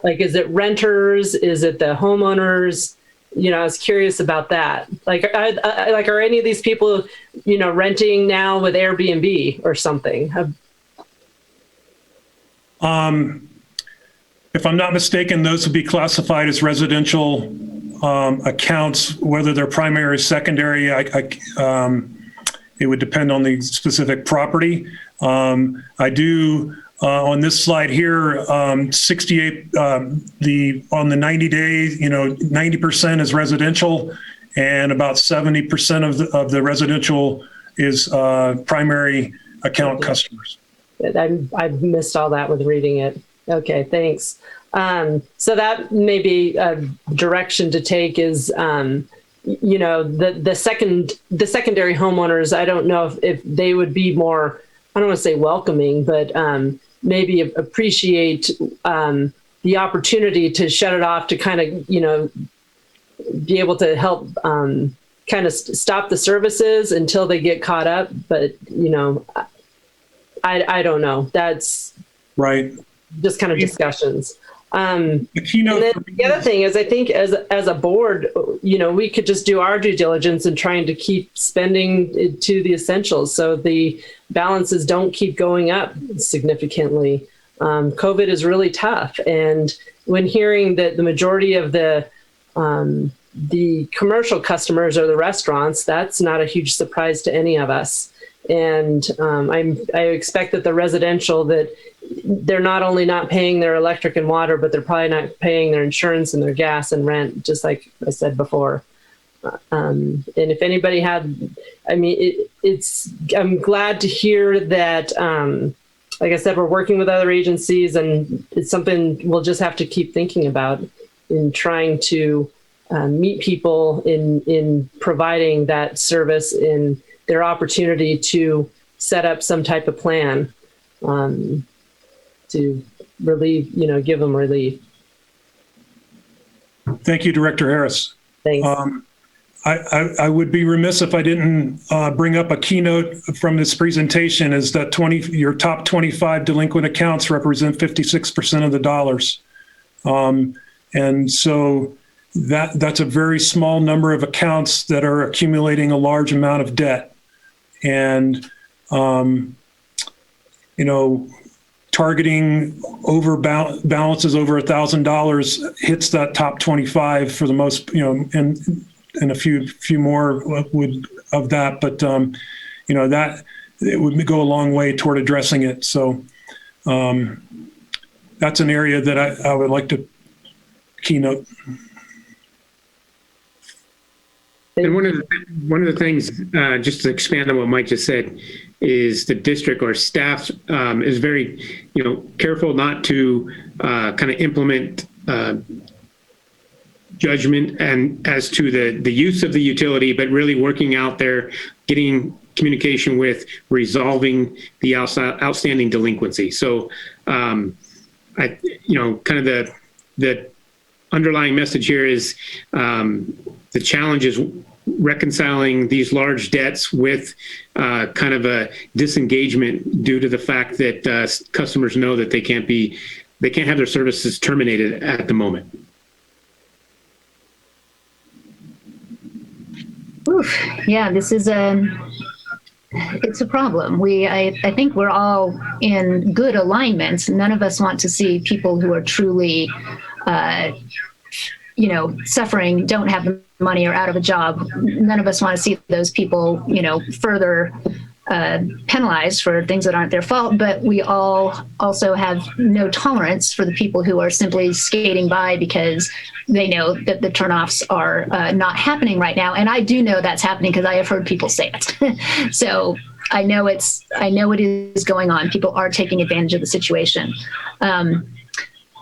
is it renters? Is it the homeowners? I was curious about that. Are any of these people, renting now with Airbnb or something? If I'm not mistaken, those would be classified as residential accounts, whether they're primary or secondary. It would depend on the specific property. I do on this slide here, 68 on the 90 days, 90% is residential, and about 70% of the residential is primary account customers. I missed all that with reading it. Okay, thanks. So that may be a direction to take is, the secondary homeowners. I don't know if they would be more, I don't want to say welcoming, but maybe appreciate the opportunity to shut it off, to kind of, be able to help kind of stop the services until they get caught up. But, I don't know. That's right. Just kind of discussions. The keynote. And then the other thing is, I think as a board, we could just do our due diligence in trying to keep spending to the essentials, so the balances don't keep going up significantly. COVID is really tough, and when hearing that the majority of the commercial customers are the restaurants, that's not a huge surprise to any of us. And I expect that the residential, that they're not only not paying their electric and water, but they're probably not paying their insurance and their gas and rent, just like I said before. And if anybody had, I'm glad to hear that, like I said, we're working with other agencies, and it's something we'll just have to keep thinking about in trying to meet people in providing that service, in their opportunity to set up some type of plan to relieve, give them relief. Thank you, Director Harris. Thanks. I would be remiss if I didn't bring up a keynote from this presentation, is that your top 25 delinquent accounts represent 56% of the dollars. And so that's a very small number of accounts that are accumulating a large amount of debt. And, targeting balances over $1,000 hits that top 25 for the most, and a few more would of that, but that it would go a long way toward addressing it. So that's an area that I would like to keynote. And one of the things, just to expand on what Mike just said, is the district or staff is very, careful not to kind of implement judgment and as to the use of the utility, but really working out there, getting communication with, resolving the outstanding delinquency. So, kind of the underlying message here is the challenge is reconciling these large debts with kind of a disengagement due to the fact that customers know that they can't have their services terminated at the moment. Oof. Yeah, this is it's a problem. I think we're all in good alignment. None of us want to see people who are truly, suffering, don't have the money, or out of a job. None of us want to see those people, further penalized for things that aren't their fault. But we all also have no tolerance for the people who are simply skating by because they know that the turnoffs are not happening right now. And I do know that's happening because I have heard people say it. So I know it is going on. People are taking advantage of the situation.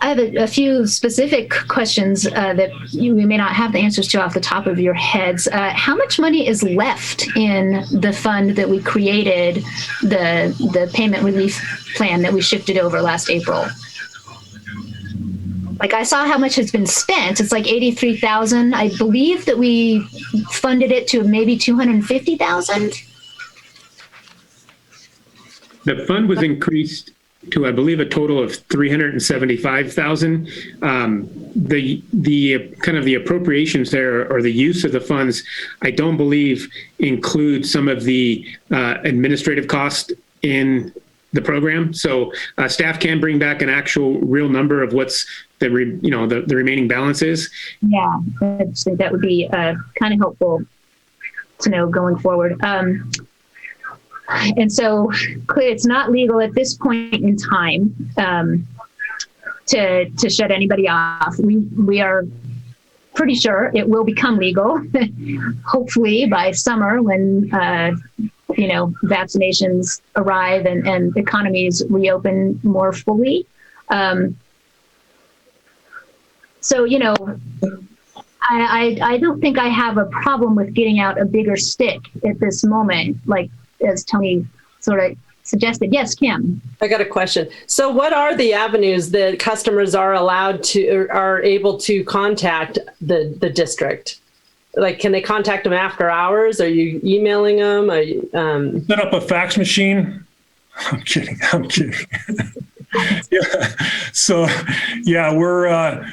I have a few specific questions that you may not have the answers to off the top of your heads. How much money is left in the fund that we created, the payment relief plan that we shifted over last April? Like, I saw how much has been spent. It's like 83,000. I believe that we funded it to maybe 250,000. The fund was increased to, I believe, a total of 375,000. The kind of the appropriations there, or the use of the funds, I don't believe include some of the administrative cost in the program. So staff can bring back an actual real number of what's the remaining balance is. Yeah, I just think that would be kind of helpful to know going forward. And so it's not legal at this point in time to shut anybody off. We are pretty sure it will become legal, hopefully by summer when vaccinations arrive and economies reopen more fully. I don't think I have a problem with getting out a bigger stick at this moment, like as Tony sort of suggested. Yes, Kim. I got a question. So what are the avenues that customers are able to contact the district? like, can they contact them after hours? Are you emailing them? Are you, Set up a fax machine. I'm kidding. Yeah. So, yeah, the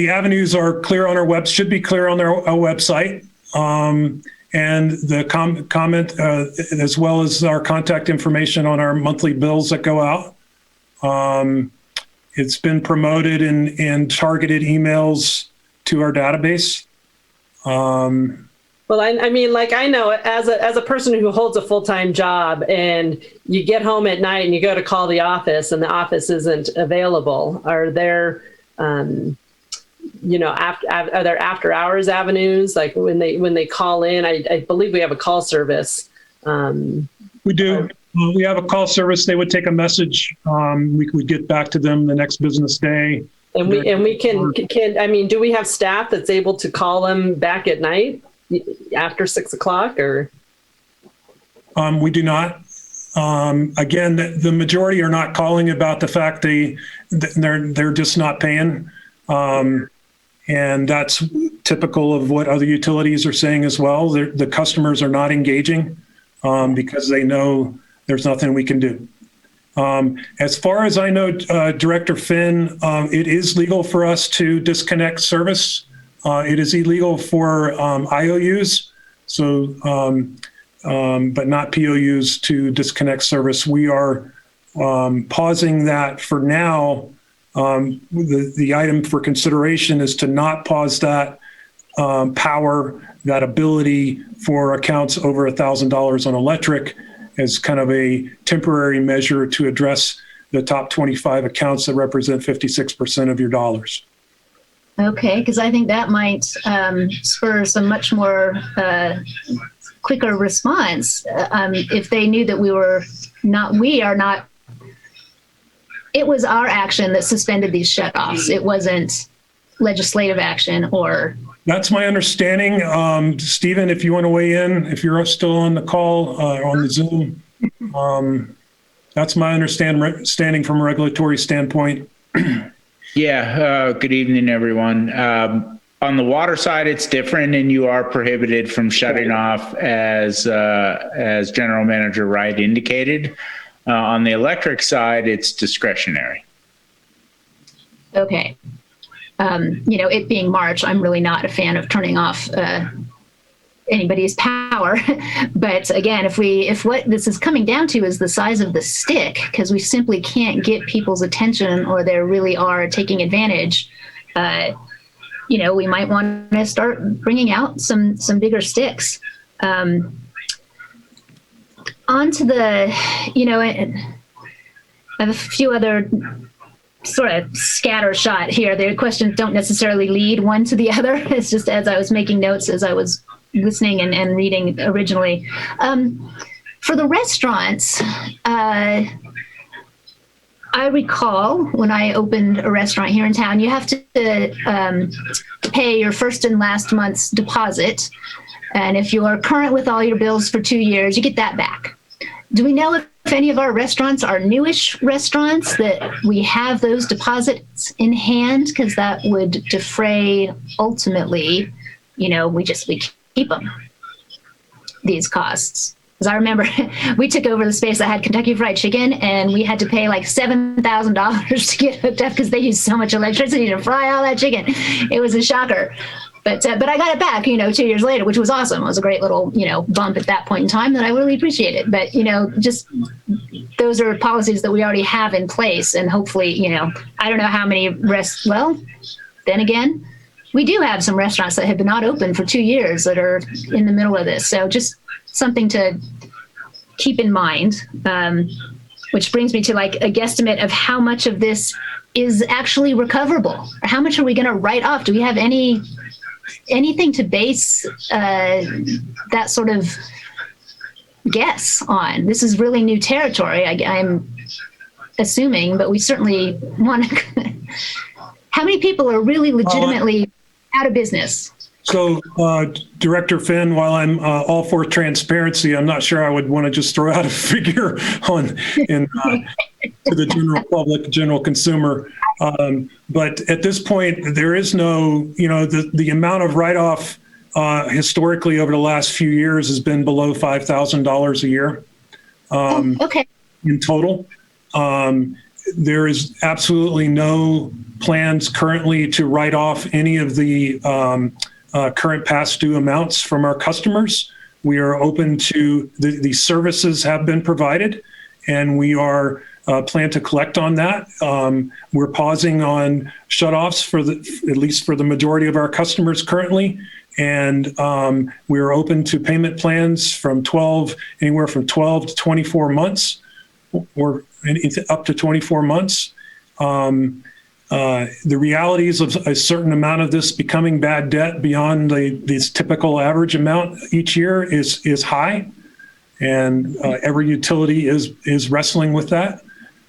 avenues are clear on our should be clear on our website. And the comment, as well as our contact information on our monthly bills that go out. It's been promoted in targeted emails to our database. Well, I mean, like, I know as a person who holds a full-time job, and you get home at night and you go to call the office and the office isn't available. Are there, are there after hours avenues? Like when they call in, I believe we have a call service. We do. We have a call service. They would take a message. We would get back to them the next business day. And we can, I mean, do we have staff that's able to call them back at night after 6 o'clock, or? We do not. Again, the majority are not calling about the fact they're just not paying. And that's typical of what other utilities are saying as well. The customers are not engaging because they know there's nothing we can do. As far as I know, Director Finn, it is legal for us to disconnect service. It is illegal for IOUs, so but not POUs to disconnect service. We are pausing that for now. The item for consideration is to not pause that power, that ability for accounts over $1,000 on electric, as kind of a temporary measure to address the top 25 accounts that represent 56% of your dollars. Okay, because I think that might spur some much more quicker response if they knew that it was our action that suspended these shutoffs. It wasn't legislative action or. That's my understanding. Stephen, if you want to weigh in, if you're still on the call, on the Zoom, that's my understanding from a regulatory standpoint. Yeah. Good evening, everyone. On the water side, it's different, and you are prohibited from shutting off as General Manager Wright indicated. On the electric side, it's discretionary. Okay. It being March, I'm really not a fan of turning off anybody's power. But again, if what this is coming down to is the size of the stick, because we simply can't get people's attention, or they really are taking advantage, we might want to start bringing out some bigger sticks. On to the, I have a few other sort of scatter shot here. The questions don't necessarily lead one to the other. It's just as I was making notes as I was listening and reading originally. For the restaurants, I recall when I opened a restaurant here in town, you have to pay your first and last month's deposit. And if you are current with all your bills for 2 years, you get that back. Do we know if any of our restaurants are newish restaurants that we have those deposits in hand? Because that would defray ultimately, we keep them, these costs. Because I remember we took over the space that had Kentucky Fried Chicken, and we had to pay like $7,000 to get hooked up because they used so much electricity to fry all that chicken. It was a shocker. But I got it back, 2 years later, which was awesome. It was a great little, bump at that point in time that I really appreciated. But, just those are policies that we already have in place. And hopefully, I don't know how many well, then again, we do have some restaurants that have been not open for 2 years that are in the middle of this. So just something to keep in mind, which brings me to like a guesstimate of how much of this is actually recoverable. Or how much are we going to write off? Do we have anything to base that sort of guess on? This is really new territory, I'm assuming, but we certainly want to. How many people are really legitimately out of business? So, Director Finn, while I'm all for transparency, I'm not sure I would want to just throw out a figure to the general public, general consumer. But at this point, there is no, the amount of write-off historically over the last few years has been below $5,000 a year Okay. in total. There is absolutely no plans currently to write off any of the current past due amounts from our customers. We are open to the services have been provided, and we are plan to collect on that. We're pausing on shutoffs at least for the majority of our customers currently. And we're open to payment plans from anywhere from 12 to 24 months or up to 24 months. The realities of a certain amount of this becoming bad debt beyond this typical average amount each year is high. And every utility is wrestling with that.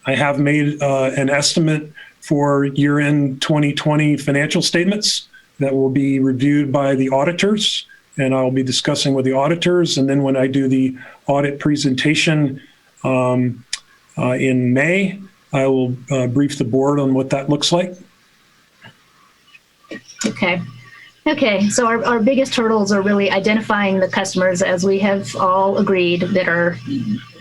I have made an estimate for year-end 2020 financial statements that will be reviewed by the auditors, and I'll be discussing with the auditors. And then when I do the audit presentation in May, I will brief the board on what that looks like. Okay. Okay. So our biggest hurdles are really identifying the customers, as we have all agreed, that are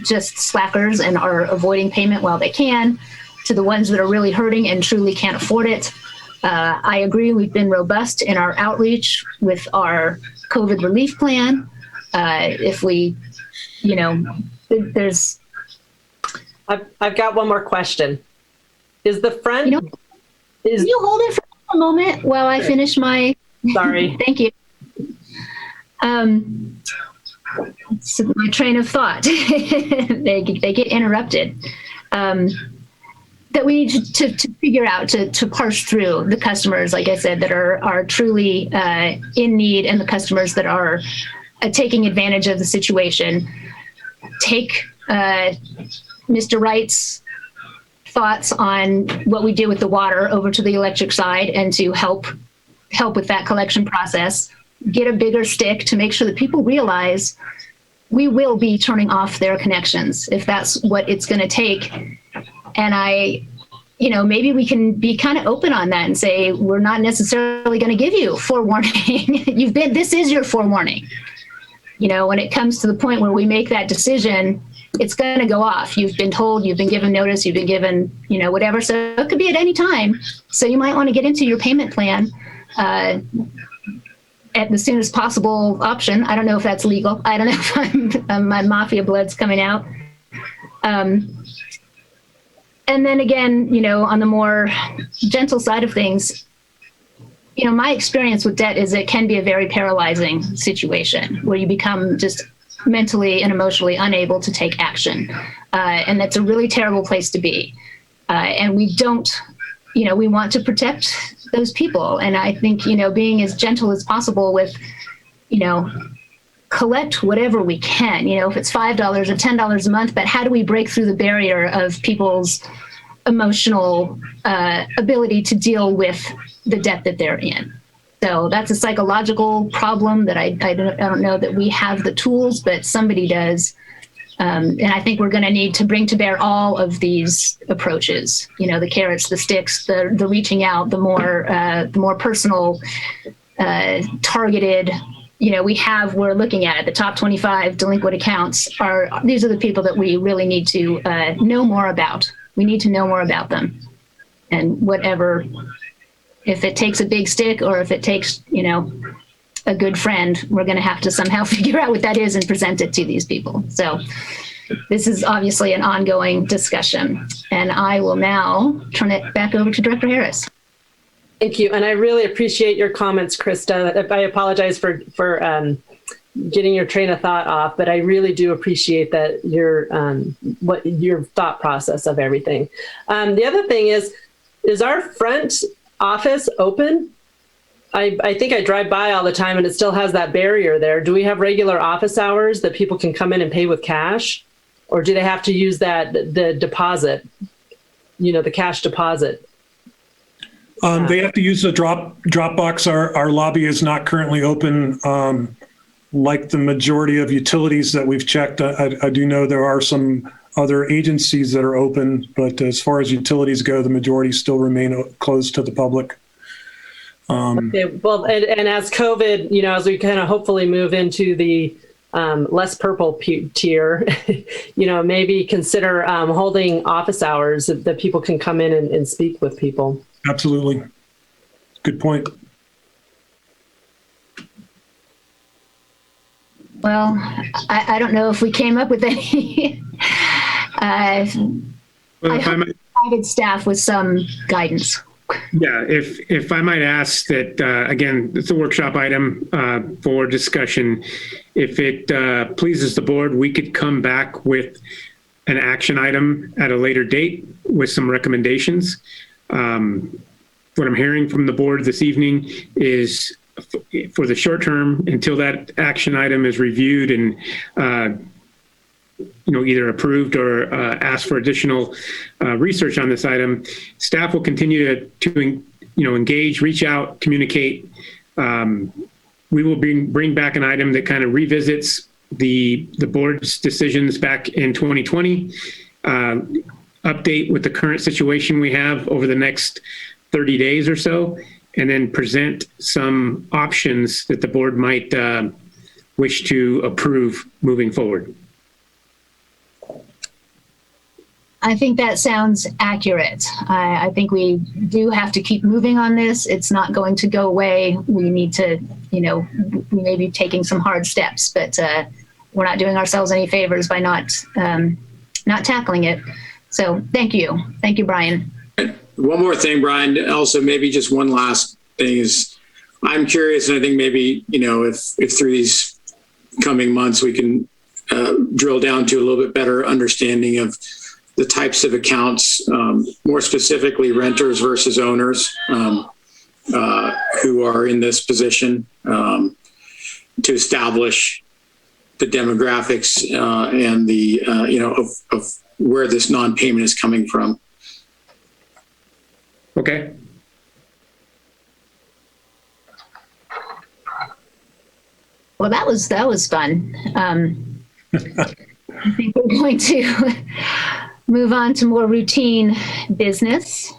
just slackers and are avoiding payment while they can, to the ones that are really hurting and truly can't afford it. I agree. We've been robust in our outreach with our COVID relief plan. If we, there's. I've got one more question. Is the front? Can you hold it for a moment while I finish my? Sorry. Thank you. So my train of thought. they get interrupted. That we need to figure out, to parse through the customers, like I said, that are truly in need, and the customers that are taking advantage of the situation. Take Mr. Wright's thoughts on what we do with the water over to the electric side, and to help with that collection process. Get a bigger stick to make sure that people realize we will be turning off their connections if that's what it's going to take. And maybe we can be kind of open on that and say, we're not necessarily going to give you forewarning. This is your forewarning. When it comes to the point where we make that decision, it's going to go off. You've been told, you've been given notice, you've been given, whatever. So it could be at any time. So you might want to get into your payment plan at the soonest possible option. I don't know if that's legal. I don't know if my mafia blood's coming out. And then again, on the more gentle side of things, my experience with debt is it can be a very paralyzing situation where you become just mentally and emotionally unable to take action. And that's a really terrible place to be. And we don't, we want to protect those people. And I think, being as gentle as possible with, collect whatever we can, if it's $5 or $10 a month, but how do we break through the barrier of people's emotional ability to deal with the debt that they're in? So that's a psychological problem that I don't know that we have the tools, but somebody does. And I think we're going to need to bring to bear all of these approaches, the carrots, the sticks, the reaching out, the more personal, targeted. We're looking at it. The top 25 delinquent accounts these are the people that we really need to know more about. We need to know more about them, and whatever, if it takes a big stick or if it takes, a good friend, we're going to have to somehow figure out what that is and present it to these people. So this is obviously an ongoing discussion, and I will now turn it back over to Director Harris. Thank you. And I really appreciate your comments, Krista. I apologize for getting your train of thought off, but I really do appreciate that your thought process of everything. The other thing is our front office open? I think I drive by all the time and it still has that barrier there. Do we have regular office hours that people can come in and pay with cash? Or do they have to use the deposit, the cash deposit? They have to use the Dropbox. Our lobby is not currently open. Like the majority of utilities that we've checked, I do know there are some other agencies that are open, but as far as utilities go, the majority still remain closed to the public. Okay, well, and as COVID, as we kind of hopefully move into the less purple tier, maybe consider holding office hours that people can come in and speak with people. Absolutely. Good point. Well, I don't know if we came up with any. I hope provided staff with some guidance. Yeah, if I might ask that, again, it's a workshop item for discussion. If it pleases the board, we could come back with an action item at a later date with some recommendations. What I'm hearing from the board this evening is for the short term, until that action item is reviewed and either approved or asked for additional research on this item, staff will continue to engage, reach out, communicate. We will bring back an item that kind of revisits the board's decisions back in 2020, update with the current situation we have over the next 30 days or so, and then present some options that the board might wish to approve moving forward. I think that sounds accurate. I think we do have to keep moving on this. It's not going to go away. We need to, we may be taking some hard steps, but we're not doing ourselves any favors by not tackling it. So thank you. Thank you, Brian. One more thing, Brian, also maybe just one last thing is I'm curious, and I think maybe, if through these coming months we can drill down to a little bit better understanding of the types of accounts, more specifically renters versus owners who are in this position, to establish the demographics and the, of where this non-payment is coming from. Okay. Well, that was fun. I think we're going to move on to more routine business.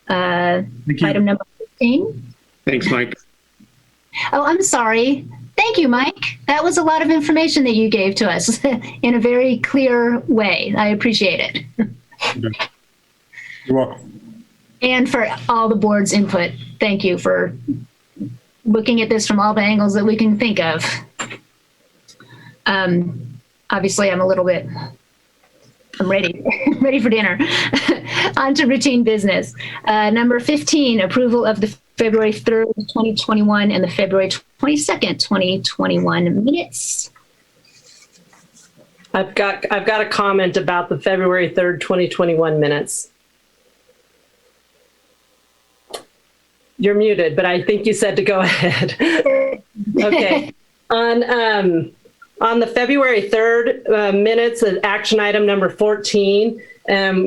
Item number 15. Thanks, Mike. Oh, I'm sorry. Thank you, Mike. That was a lot of information that you gave to us in a very clear way. I appreciate it. You're welcome. And for all the board's input. Thank you for looking at this from all the angles that we can think of. Obviously, I'm ready. I'm ready for dinner. On to routine business. Number 15, approval of the February 3rd, 2021 and the February 22nd, 2021 minutes. I've got a comment about the February 3rd, 2021 minutes. You're muted, but I think you said to go ahead. Okay. On the February 3rd minutes, action item number 14,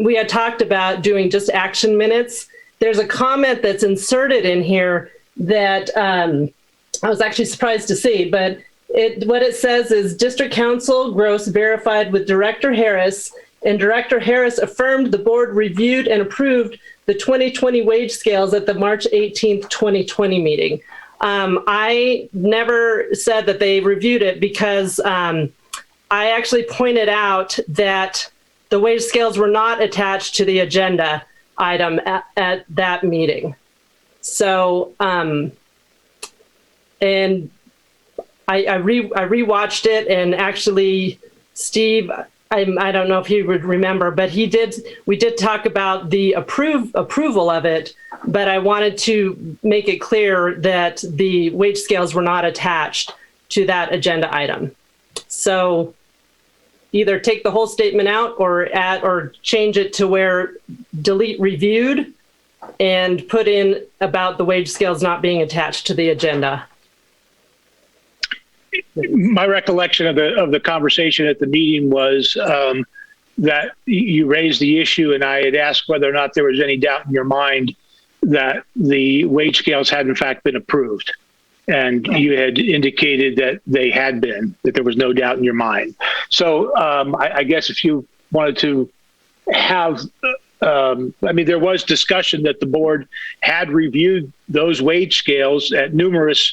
we had talked about doing just action minutes. There's a comment that's inserted in here that I was actually surprised to see, but what it says is District Council Gross verified with Director Harris, and Director Harris affirmed the board reviewed and approved the 2020 wage scales at the March 18th, 2020 meeting. I never said that they reviewed it because I actually pointed out that the wage scales were not attached to the agenda item at that meeting. So, and I rewatched it, and actually, Steve, I don't know if he would remember, but we did talk about the approval of it, but I wanted to make it clear that the wage scales were not attached to that agenda item. So either take the whole statement out or change it to where delete reviewed and put in about the wage scales not being attached to the agenda. My recollection of the conversation at the meeting was that you raised the issue, and I had asked whether or not there was any doubt in your mind that the wage scales had in fact been approved. And you had indicated that they had been, that there was no doubt in your mind. So I guess if you wanted to have, there was discussion that the board had reviewed those wage scales at numerous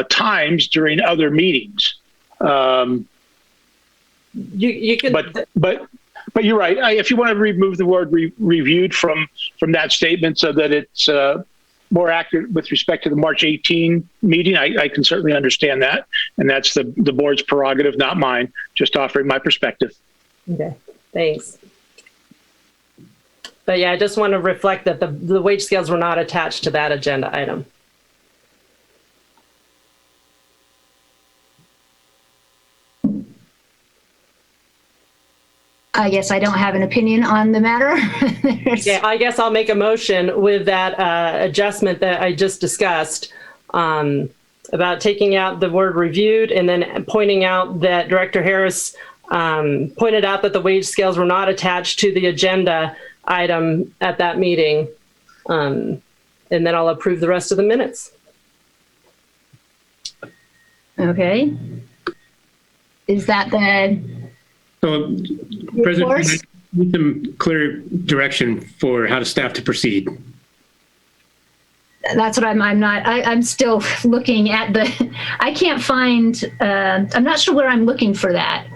times during other meetings. You can, but you're right. If you want to remove the word reviewed from that statement so that it's more accurate with respect to the March 18 meeting, I can certainly understand that. And that's the board's prerogative, not mine, just offering my perspective. okay, thanks. But yeah, I just want to reflect that the wage scales were not attached to that agenda item. I guess I don't have an opinion on the matter. Yeah, I guess I'll make a motion with that adjustment that I just discussed about taking out the word reviewed and then pointing out that Director Harris pointed out that the wage scales were not attached to the agenda item at that meeting. And then I'll approve the rest of the minutes. Okay. Is that the... So, President, I need some clear direction for how to staff to proceed. That's what I'm still looking at I can't find, I'm not sure where I'm looking for that.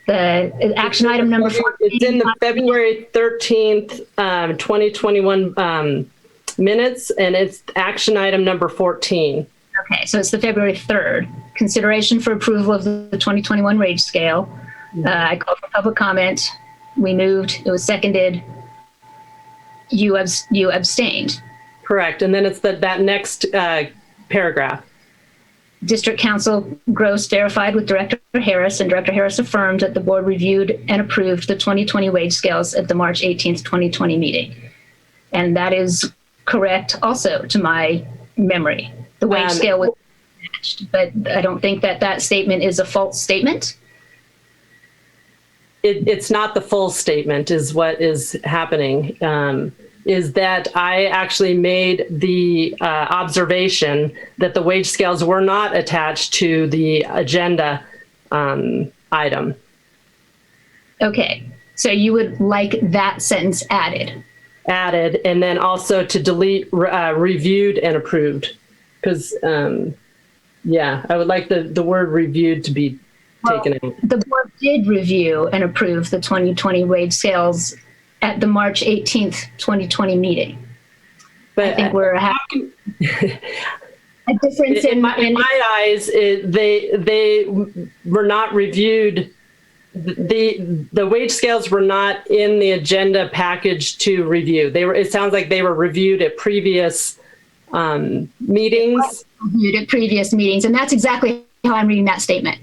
The action item number 14. It's in the February 13th, 2021 minutes, and it's action item number 14. Okay, so it's the February 3rd. Consideration for approval of the 2021 wage scale. I called for public comment. We moved. It was seconded. You abstained. Correct. And then it's that next paragraph. District Council Gross verified with Director Harris, and Director Harris affirmed that the board reviewed and approved the 2020 wage scales at the March 18th, 2020 meeting. And that is correct also to my memory. The wage scale was matched, but I don't think that statement is a false statement. It's not the full statement is what is happening, is that I actually made the observation that the wage scales were not attached to the agenda item. Okay, so you would like that sentence added? Added, and then also to delete reviewed and approved. Because, yeah, I would like the word reviewed to be taken out. The board did review and approve the 2020 wage scales at the March 18th, 2020 meeting. But I think we're having a difference in my eyes. They were not reviewed. The wage scales were not in the agenda package to review. It sounds like they were reviewed at previous meetings. Reviewed at previous meetings, and that's exactly how I'm reading that statement.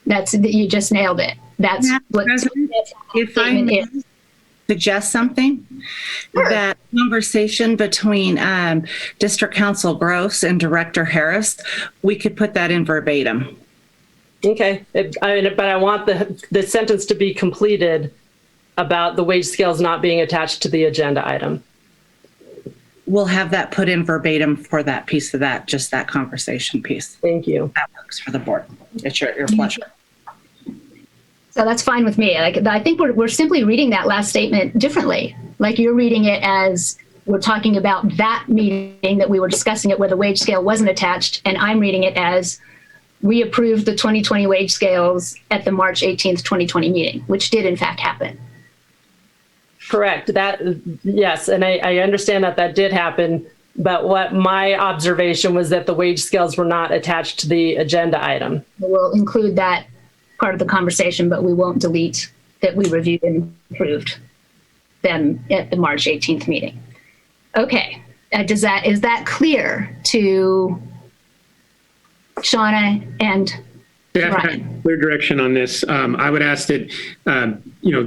You just nailed it. That's what. If I may suggest something, sure. That conversation between District Council Gross and Director Harris, we could put that in verbatim. Okay, but I want the sentence to be completed about the wage scales not being attached to the agenda item. We'll have that put in verbatim for that piece of that, just that conversation piece. Thank you. That works for the board. It's your pleasure. So that's fine with me. I think we're simply reading that last statement differently. Like you're reading it as we're talking about that meeting that we were discussing it where the wage scale wasn't attached, and I'm reading it as we approved the 2020 wage scales at the March 18th, 2020 meeting, which did in fact happen. Correct. Yes, and I understand that did happen, but what my observation was that the wage scales were not attached to the agenda item. We'll include that part of the conversation, but we won't delete that we reviewed and approved them at the March 18th meeting. Okay, is that clear to Shauna and Staff had clear direction on this. I would ask that,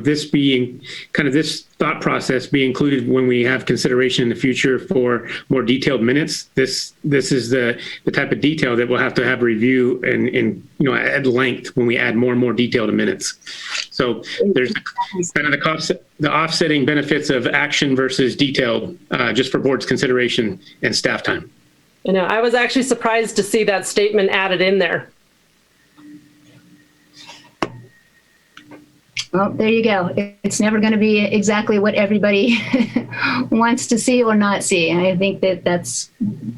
this being kind of this thought process be included when we have consideration in the future for more detailed minutes. This is the type of detail that we'll have to have review and at length when we add more and more detail to minutes. So there's kind of the offsetting benefits of action versus detail, just for board's consideration and staff time. I was actually surprised to see that statement added in there. Well, there you go. It's never going to be exactly what everybody wants to see or not see. And I think that's...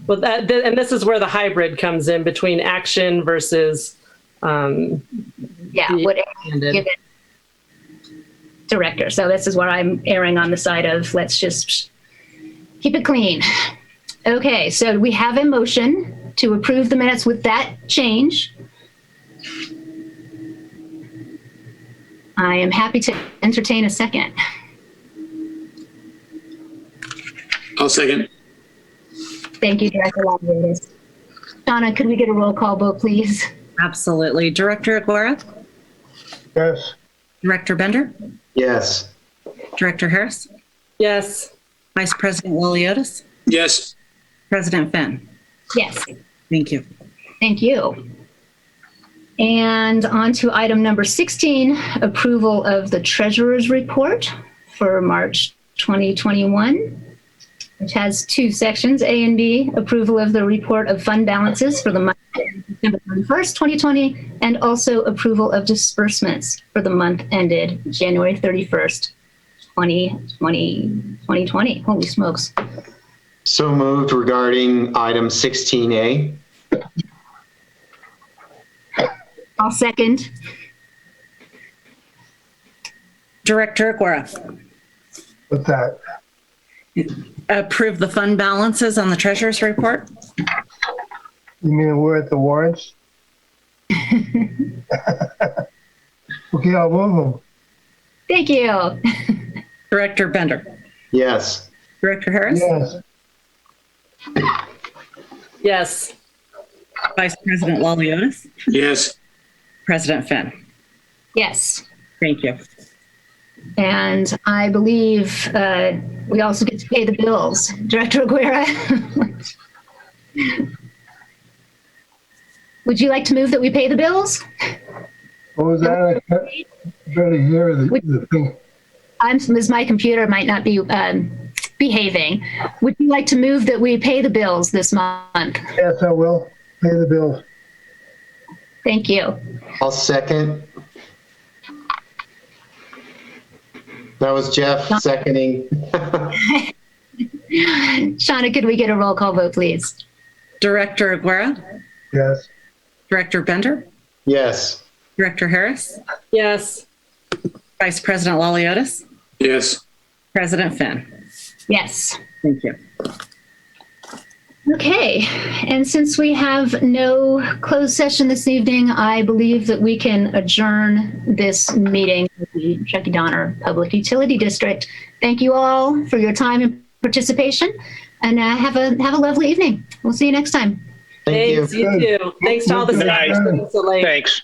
Well, and this is where the hybrid comes in between action versus... whatever given director. So this is where I'm erring on the side of let's just keep it clean. Okay, so we have a motion to approve the minutes with that change. I am happy to entertain a second. I'll second. Thank you, Director Lavridis. Shauna, could we get a roll call vote, please? Absolutely. Director Aguirre? Yes. Director Bender? Yes. Director Harris? Yes. Vice President Liliotis? Yes. President Finn? Yes. Thank you. Thank you. And on to item number 16, approval of the treasurer's report for March 2021, which has two sections, A and B, approval of the report of fund balances for the month ended December 31st, 2020, and also approval of disbursements for the month ended January 31st, 2020. Holy smokes. So moved regarding item 16A. I'll second. Director Aguirre? What's that? Approve the fund balances on the treasurer's report? You mean we're at the warrants? Okay, I'll move them. Thank you. Director Bender? Yes. Director Harris? Yes. Yes. Vice President Liliotis? Yes. President Finn? Yes. Thank you. And I believe we also get to pay the bills. Director Aguirre? Would you like to move that we pay the bills? What was that? I better hear the thing. As my computer might not be behaving. Would you like to move that we pay the bills this month? Yes, I will. Pay the bills. Thank you. I'll second. That was Jeff seconding. Shauna, could we get a roll call vote, please? Director Aguirre? Yes. Director Bender? Yes. Director Harris? Yes. Vice President Liliotis? Yes. President Finn? Yes. Thank you. Okay, and since we have no closed session this evening, I believe that we can adjourn this meeting of the Truckee Donner Public Utility District. Thank you all for your time and participation, and have a lovely evening. We'll see you next time. Thank Thanks, you too. Thanks to all the staff. Thanks.